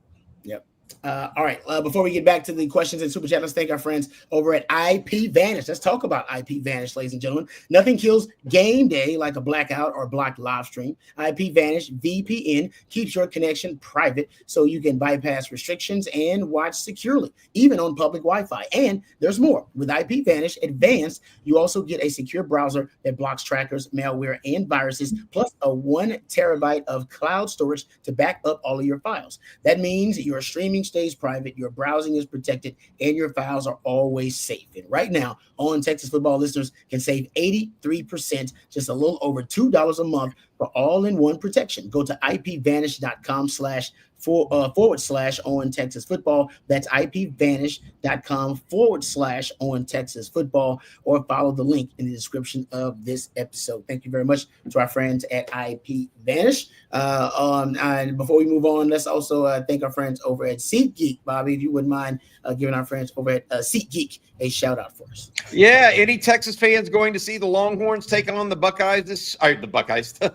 Yep. All right. Before we get back to the questions and super chat, let's thank our friends over at IP Vanish. Let's talk about IP Vanish, ladies and gentlemen. Nothing kills game day like a blackout or blocked live stream. IP Vanish VPN keeps your connection private so you can bypass restrictions and watch securely, even on public Wi-Fi. And there's more. With IP Vanish Advanced, you also get a secure browser that blocks trackers, malware, and viruses, plus a 1 terabyte of cloud storage to back up all of your files. That means your streaming stays private, your browsing is protected, and your files are always safe. And right now, On Texas Football listeners can save 83%, just a little over $2 a month for all-in-one protection. Go to ipvanish.com/on Texas Football. That's ipvanish.com/on Texas Football, or follow the link in the description of this episode. Thank you very much to our friends at IP Vanish. And before we move on, let's also thank our friends over at SeatGeek. Bobby, if you wouldn't mind giving our friends over at SeatGeek a shout out for us. Yeah, any Texas fans going to see the Longhorns take on the Buckeyes the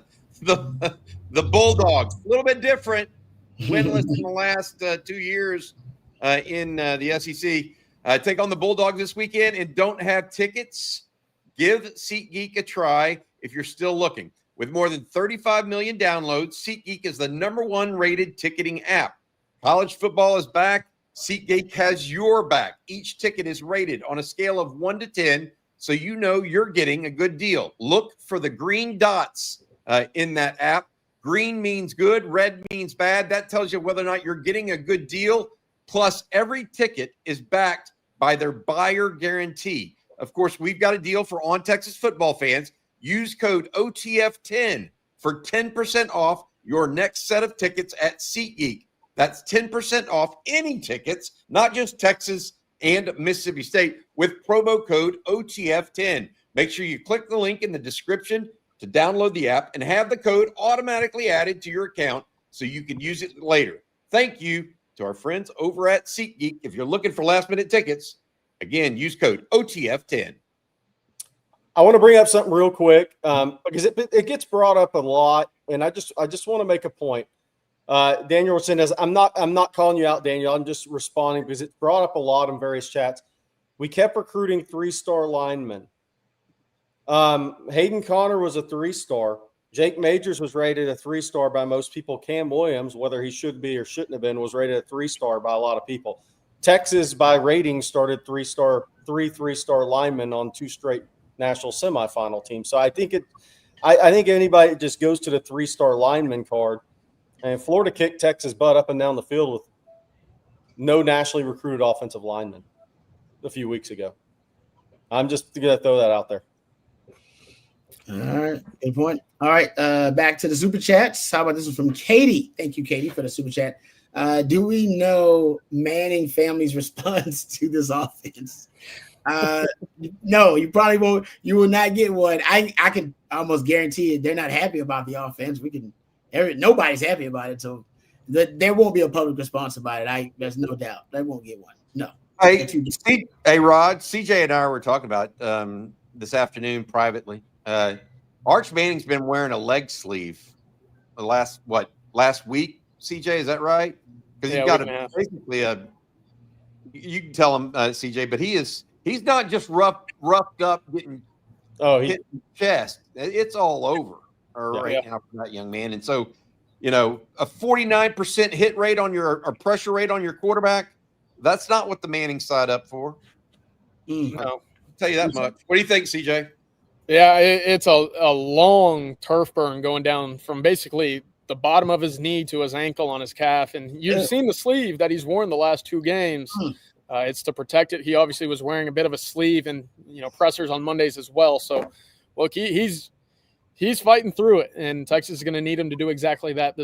Bulldogs? A little bit different, winless in the last 2 years in the SEC. Take on the Bulldogs this weekend and don't have tickets? Give SeatGeek a try if you're still looking. With more than 35 million downloads, SeatGeek is the #1 rated ticketing app. College football is back. SeatGeek has your back. Each ticket is rated on a scale of 1 to 10, so you know you're getting a good deal. Look for the green dots in that app. Green means good, red means bad. That tells you whether or not you're getting a good deal. Plus, every ticket is backed by their buyer guarantee. Of course, we've got a deal for On Texas Football fans. Use code OTF10 for 10% off your next set of tickets at SeatGeek. That's 10% off any tickets, not just Texas and Mississippi State, with promo code OTF10. Make sure you click the link in the description to download the app and have the code automatically added to your account so you can use it later. Thank you to our friends over at SeatGeek. If you're looking for last-minute tickets, again, use code OTF10. I want to bring up something real quick because it gets brought up a lot, and I just want to make a point. Daniel says, I'm not calling you out, Daniel. I'm just responding because it's brought up a lot in various chats. We kept recruiting 3-star linemen. Hayden Connor was a 3-star. Jake Majors was rated a 3-star by most people. Cam Williams, whether he should be or shouldn't have been, was rated a 3-star by a lot of people. Texas, by rating, started 3-star linemen on 2 straight national semifinal teams. So I think anybody that just goes to the 3-star lineman card. And Florida kicked Texas' butt up and down the field with no nationally recruited offensive linemen a few weeks ago. I'm just going to throw that out there. All right. Good point. All right. Back to the super chats. How about this one from Katie? Thank you, Katie, for the super chat. Do we know Manning family's response to this offense? No, you probably won't. You will not get one. I can almost guarantee it. They're not happy about the offense. Nobody's happy about it, so there won't be a public response about it. There's no doubt they won't get one. No. Hey, hey, Rod, CJ and I were talking about this afternoon privately. Arch Manning's been wearing a leg sleeve the last week. CJ, is that right? Because you've got basically you can tell him, CJ, but he's not just roughed up getting hit in the chest. It's all over right now for that young man. And so, a 49% hit rate on your or pressure rate on your quarterback, that's not what the Mannings signed up for. No. I'll tell you that much. What do you think, CJ? Yeah, it's a long turf burn going down from basically the bottom of his knee to his ankle on his calf. And you've seen the sleeve that he's worn the last 2 games. It's to protect it. He obviously was wearing a bit of a sleeve and, pressers on Mondays as well. So, look, he's fighting through it, and Texas is going to need him to do exactly that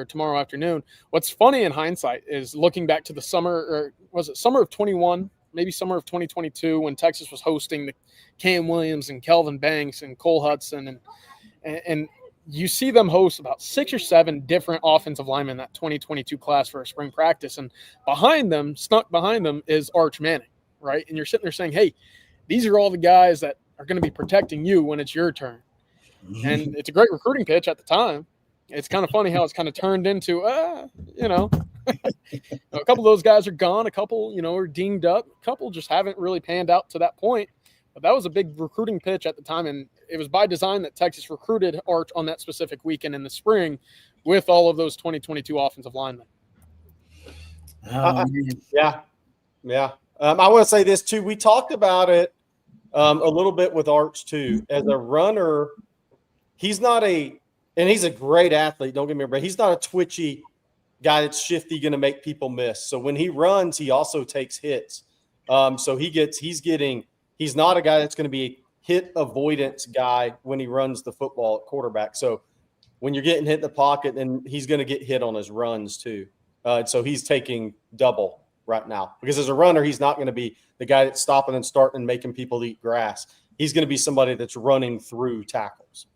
tomorrow afternoon. What's funny in hindsight is looking back to the summer, or was it summer of 21, maybe summer of 2022, when Texas was hosting the Cam Williams and Kelvin Banks and Cole Hudson, and you see them host about 6 or 7 different offensive linemen in that 2022 class for a spring practice, and snuck behind them is Arch Manning, right? And you're sitting there saying, hey, these are all the guys that are going to be protecting you when it's your turn. And it's a great recruiting pitch at the time. It's kind of funny how it's kind of turned into, a couple of those guys are gone. A couple, are dinged up. A couple just haven't really panned out to that point. But that was a big recruiting pitch at the time. And it was by design that Texas recruited Arch on that specific weekend in the spring with all of those 2022 offensive linemen. Yeah. I want to say this too. We talked about it a little bit with Arch too. As a runner, he's a great athlete. Don't get me wrong, but he's not a twitchy guy that's shifty, going to make people miss. So when he runs, he also takes hits. So he's not a guy that's going to be a hit avoidance guy when he runs the football at quarterback. So when you're getting hit in the pocket, then he's going to get hit on his runs too. So he's taking double right now, because as a runner, he's not going to be the guy that's stopping and starting and making people eat grass. He's going to be somebody that's running through tackles.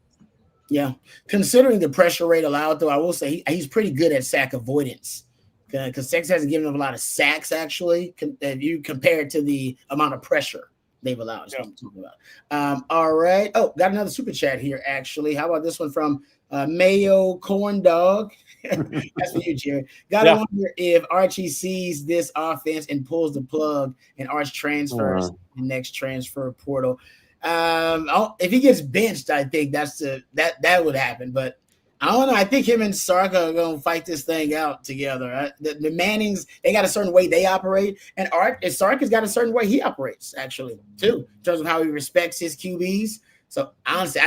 Yeah. Considering the pressure rate allowed, though, I will say he's pretty good at sack avoidance, because Texas hasn't given him a lot of sacks, actually, if you compare it to the amount of pressure they've allowed. That's what I'm talking about. All right. Oh, got another super chat here, actually. How about this one from Mayo Corn Dog? That's for you, Jerry. Gotta wonder if Archie sees this offense and pulls the plug and Arch transfers the next transfer portal. If he gets benched, I think that would happen. But I don't know. I think him and Sark are going to fight this thing out together. The Mannings, they got a certain way they operate, and Sark has got a certain way he operates, actually, too, in terms of how he respects his QBs. So honestly,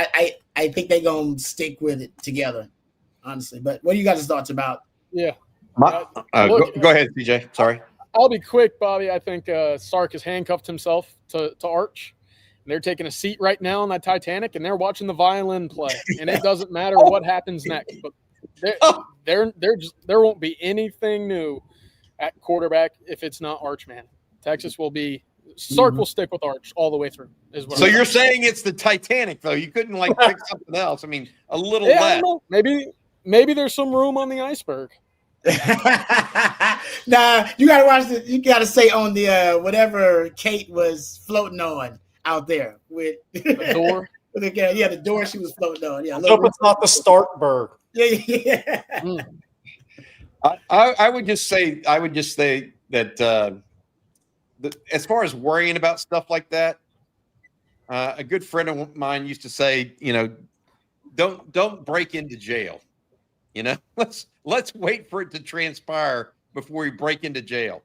I think they're going to stick with it together, honestly. But what are you guys' thoughts about? Yeah. Go ahead, CJ. Sorry. I'll be quick, Bobby. I think Sark has handcuffed himself to Arch. They're taking a seat right now on that Titanic, and they're watching the violin play. And it doesn't matter what happens next. But there won't be anything new at quarterback if it's not Arch Manning. Texas will be – Sark will stick with Arch all the way through. So you're saying it's the Titanic, though. You couldn't, pick something else. I mean, a little less. Maybe there's some room on the iceberg. Nah, you got to watch this. You got to say on the whatever Kate was floating on out there with the door. The door she was floating on. Yeah, I hope it's not the Starkberg. Yeah. I would just say that as far as worrying about stuff like that, a good friend of mine used to say, don't break into jail. Let's wait for it to transpire before we break into jail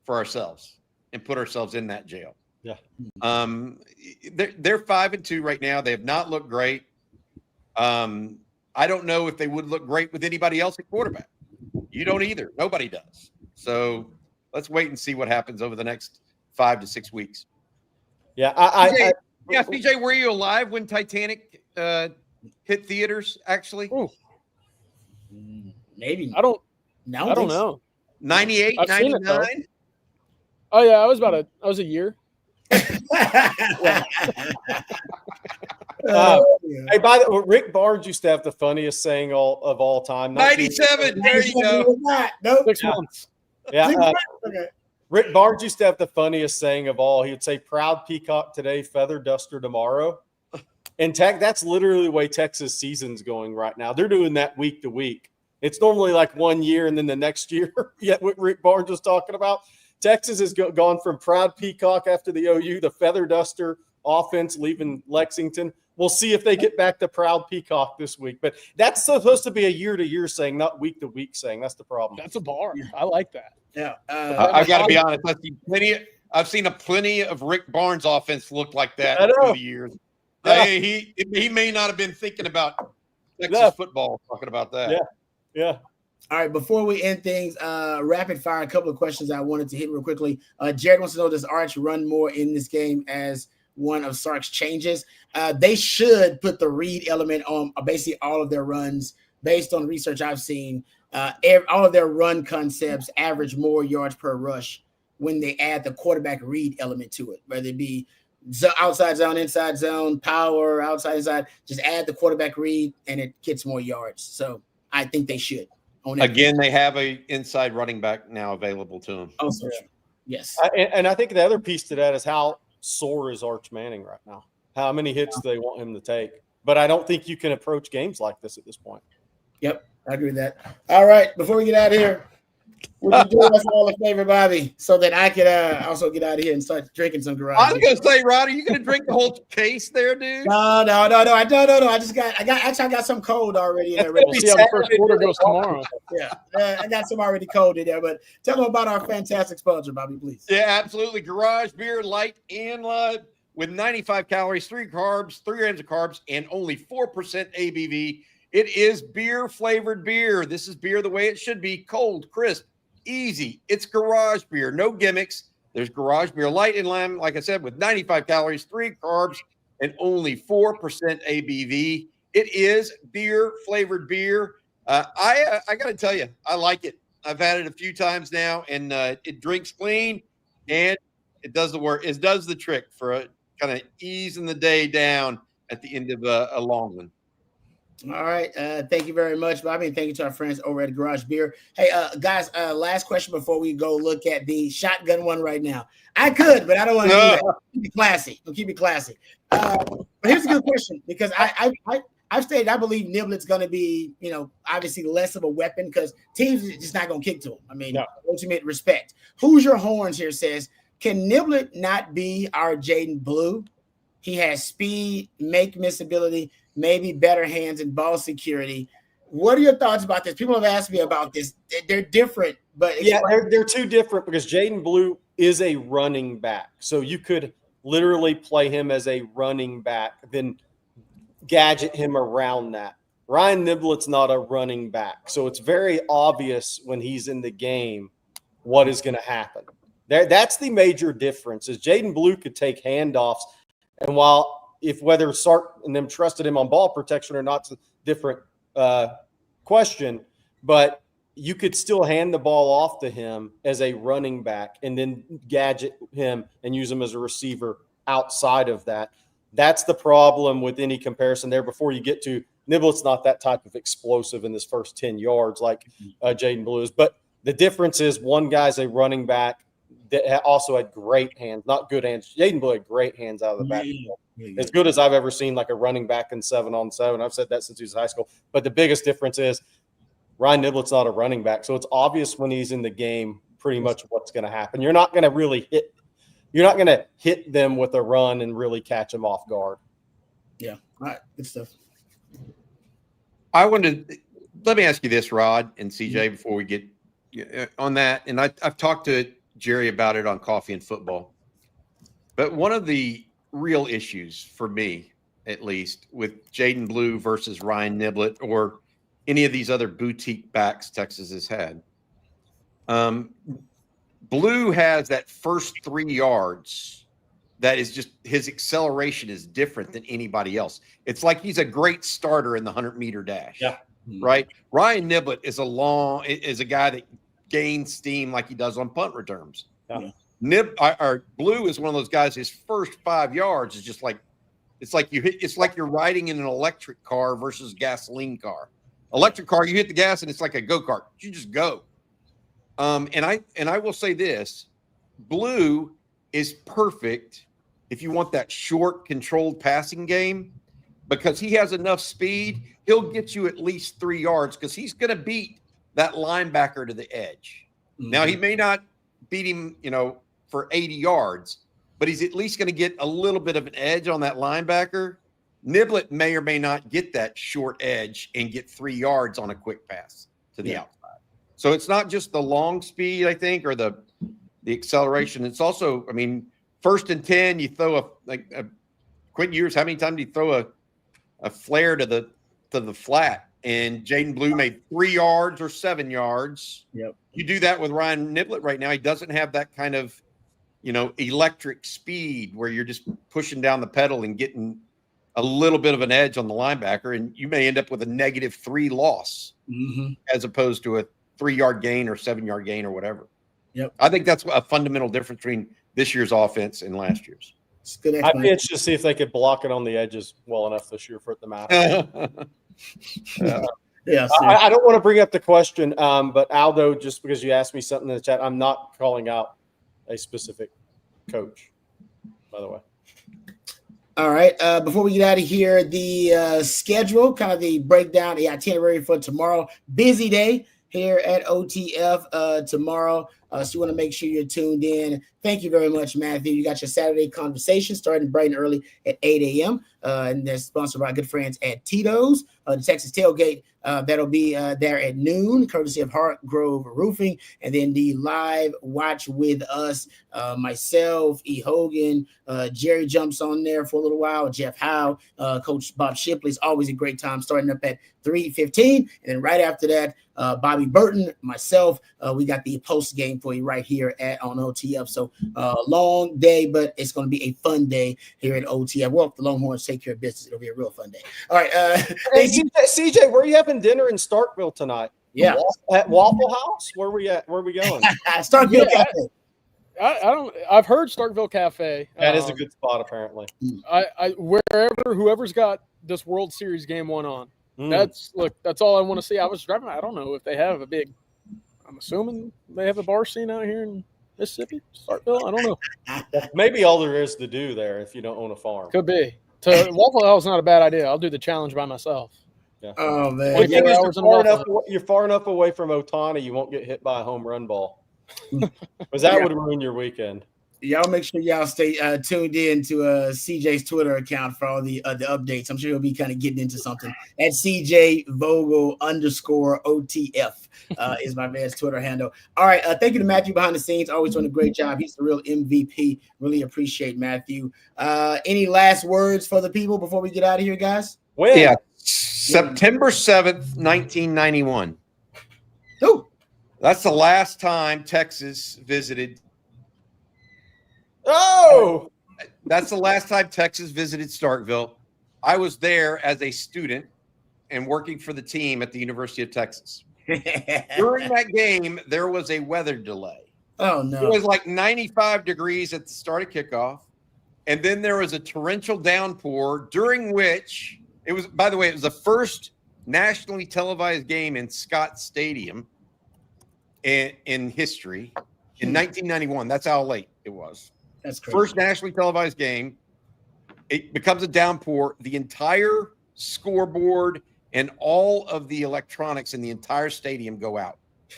for ourselves and put ourselves in that jail. Yeah. They're 5-2 right now. They have not looked great. I don't know if they would look great with anybody else at quarterback. You don't either. Nobody does. So let's wait and see what happens over the next 5 to 6 weeks. Yeah. CJ, were you alive when Titanic hit theaters? Actually, maybe. I don't know. 98, 99. Oh yeah, I was a year. Hey, by the way, Rick Barnes used to have the funniest saying of all time. 97. There you go. Nope. 6 months. Yeah. Okay. Rick Barnes used to have the funniest saying of all. He would say, "Proud peacock today, feather duster tomorrow." And that's literally the way Texas season's going right now. They're doing that week to week. It's normally like 1 year and then the next year. Yet what Rick Barnes was talking about, Texas has gone from proud peacock after the OU, the feather duster offense leaving Lexington. We'll see if they get back to proud peacock this week. But that's supposed to be a year-to-year saying, not week-to-week saying. That's the problem. That's a bar. I like that. Yeah. I've got to be honest. I've seen plenty of Rick Barnes offense look like that through the years. Yeah. He may not have been thinking about Texas football talking about that. Yeah. All right, before we end things, rapid fire, a couple of questions I wanted to hit real quickly. Jared wants to know, does Arch run more in this game as one of Sark's changes? They should put the read element on basically all of their runs. Based on research I've seen, all of their run concepts average more yards per rush when they add the quarterback read element to it, whether it be outside zone, inside zone, power, outside, inside. Just add the quarterback read, and it gets more yards. So I think they should. Again, they have a inside running back now available to them. Also, yes. And I think the other piece to that is how sore is Arch Manning right now? How many hits do they want him to take? But I don't think you can approach games like this at this point. Yep, I agree with that. All right, before we get out of here, would you do us all a favor, Bobby, so that I could also get out of here and start drinking some garage? I was going to say, Rod, are you going to drink the whole case there, dude? No. I got some cold already in there. We'll see how the first quarter goes tomorrow. Yeah, I got some already cold in there. But tell them about our fantastic sponsor, Bobby, please. Yeah, absolutely. Garage beer, light and light, with 95 calories, 3 carbs, 3 grams of carbs, and only 4% ABV. It is beer-flavored beer. This is beer the way it should be, cold, crisp, easy. It's garage beer, no gimmicks. There's garage beer, light and lime, like I said, with 95 calories, 3 carbs, and only 4% ABV. It is beer-flavored beer. I got to tell you, I like it. I've had it a few times now, and it drinks clean, and it does the work. It does the trick for kind of easing the day down at the end of a long one. All right. Thank you very much, Bobby. And thank you to our friends over at Garage Beer. Hey, guys, last question before we go look at the shotgun one right now. I could, but I don't want to do that. Keep it classy. We'll keep it classy. But here's a good question, because I've stated I believe Niblett's going to be, obviously less of a weapon because teams are just not going to kick to him. I mean, ultimate respect. Who's Your Horns here says, can Niblett not be our Jaden Blue? He has speed, make-miss ability, maybe better hands and ball security. What are your thoughts about this? People have asked me about this. They're different, but they're too different because Jaden Blue is a running back. So you could literally play him as a running back, then gadget him around that. Ryan Niblett's not a running back. So it's very obvious when he's in the game what is going to happen. That's the major difference is Jaden Blue could take handoffs. And whether Sark and them trusted him on ball protection or not, it's a different question. But you could still hand the ball off to him as a running back and then gadget him and use him as a receiver outside of that. That's the problem with any comparison there before you get to Niblett's not that type of explosive in this first 10 yards like Jaden Blue is. But the difference is one guy's a running back that also had great hands, not good hands. Jaden Blue had great hands out of the backfield. As good as I've ever seen, like a running back in 7-on-7. I've said that since he was in high school. But the biggest difference is Ryan Niblett's not a running back. So it's obvious when he's in the game pretty much what's going to happen. You're not going to really hit them with a run and really catch them off guard. Yeah. All right. Good stuff. Let me ask you this, Rod and CJ, before we get on that. And I've talked to Jerry about it on Coffee and Football. But one of the real issues for me, at least, with Jaden Blue versus Ryan Niblett or any of these other boutique backs Texas has had, Blue has that first 3 yards that is just his acceleration is different than anybody else. It's like he's a great starter in the 100-meter dash. Yeah. Right. Ryan Niblett is a guy that gains steam like he does on punt returns. Yeah. Blue is one of those guys. His first 5 yards is just like it's like you're riding in an electric car versus gasoline car. Electric car, you hit the gas and it's like a go-kart. You just go. And I will say this: Blue is perfect if you want that short, controlled passing game because he has enough speed. He'll get you at least 3 yards because he's going to beat that linebacker to the edge. Mm-hmm. Now, he may not beat him, for 80 yards, but he's at least going to get a little bit of an edge on that linebacker. Niblett may or may not get that short edge and get 3 yards on a quick pass to the outside. So it's not just the long speed, I think, or the acceleration. It's also, first and 10, you throw Quentin Ewers, how many times do you throw a flare to the flat? And Jaden Blue made 3 yards or 7 yards. Yep. You do that with Ryan Niblett right now. He doesn't have that kind of, electric speed where you're just pushing down the pedal and getting a little bit of an edge on the linebacker, and you may end up with a -3 loss as opposed to a 3-yard gain or 7-yard gain or whatever. Yep. I think that's a fundamental difference between this year's offense and last year's. It's good. I'd be interested to see if they could block it on the edges well enough this year for it to matter. I don't want to bring up the question, but Aldo, just because you asked me something in the chat, I'm not calling out a specific coach, by the way. All right. Before we get out of here, the schedule, kind of the breakdown, the itinerary for tomorrow. Busy day here at OTF tomorrow. So you want to make sure you're tuned in. Thank you very much, Matthew. You got your Saturday conversation starting bright and early at 8 a.m. And they're sponsored by our good friends at Tito's, the Texas Tailgate. That'll be there at noon, courtesy of Hartgrove Roofing. And then the live watch with us, myself, E. Hogan, Jerry jumps on there for a little while, Jeff Howe, Coach Bob Shipley. It's always a great time, starting up at 3:15. And then right after that, Bobby Burton, myself, we got the post game for you right here on OTF. So long day, but it's going to be a fun day here at OTF. Well, if the Longhorns take care of business, it'll be a real fun day. All right. Hey, CJ, where are you having dinner in Starkville tonight? Yeah. At Waffle House? Where are we at? Where are we going? Starkville Cafe. I've heard Starkville Cafe. That is a good spot, apparently. Whoever's got this World Series game one on. That's all I want to see. I was driving. I don't know if they have I'm assuming they have a bar scene out here in Mississippi, Starkville. I don't know. Maybe all there is to do there if you don't own a farm. Could be. Waffle House is not a bad idea. I'll do the challenge by myself. Yeah. Oh man! You're far enough away from Otani, you won't get hit by a home run ball. Because that would ruin your weekend. Y'all make sure y'all stay tuned in to CJ's Twitter account for all the updates. I'm sure he'll be kind of getting into something at CJ Vogel _OTF is my man's Twitter handle. All right. Thank you to Matthew behind the scenes. Always doing a great job. He's the real MVP. Really appreciate Matthew. Any last words for the people before we get out of here, guys? When? Yeah. September 7th, 1991. Oh, that's the last time Texas visited. Oh, that's the last time Texas visited Starkville. I was there as a student and working for the team at the University of Texas. During that game, there was a weather delay. Oh, no. It was like 95 degrees at the start of kickoff. And then there was a torrential downpour during which it was, by the way, it was the first nationally televised game in Scott Stadium in history in 1991. That's how late it was. That's crazy. First nationally televised game. It becomes a downpour. The entire scoreboard and all of the electronics in the entire stadium go out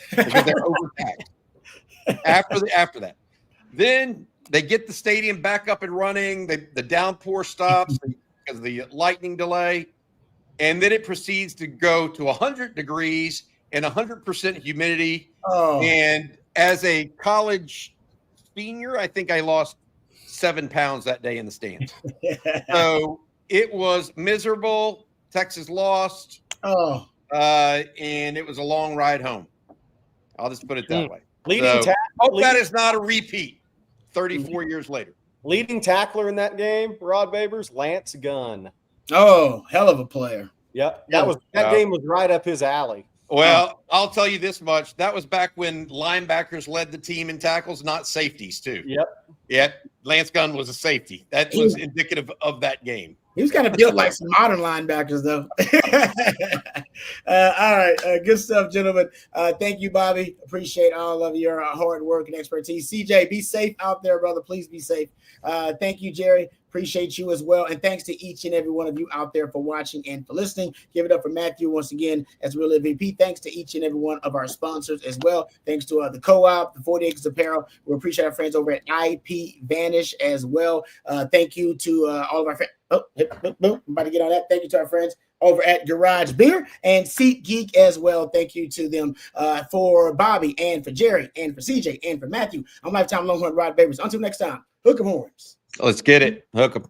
because they're overpacked. After that, then they get the stadium back up and running. The downpour stops because of the lightning delay, and then it proceeds to go to 100 degrees and 100% humidity. Oh. And as a college senior, I think I lost 7 pounds that day in the stands. So it was miserable. Texas lost. Oh. And it was a long ride home. I'll just put it that way. Hope that is not a repeat 34 years later. Leading tackler in that game, Rod Babers, Lance Gunn. Oh, hell of a player. Yep. That game was right up his alley. Well, I'll tell you this much. That was back when linebackers led the team in tackles, not safeties, too. Yep. Yeah. Lance Gunn was a safety. That was indicative of that game. He was kind of built like some modern linebackers, though. All right. Good stuff, gentlemen. Thank you, Bobby. Appreciate all of your hard work and expertise. CJ, be safe out there, brother. Please be safe. Thank you, Jerry. Appreciate you as well. And thanks to each and every one of you out there for watching and for listening. Give it up for Matthew once again as Real MVP. Thanks to each and every one of our sponsors as well. Thanks to the Co-op, the 40 Acres Apparel. We appreciate our friends over at IP Vanish as well. Thank you to all of our friends. Oh, I'm about to get on that. Thank you to our friends over at Garage Beer and Seat Geek as well. Thank you to them for Bobby and for Jerry and for CJ and for Matthew. I'm Lifetime Longhorn Rod Babers. Until next time, hook 'em horns. Let's get it. Hook 'em.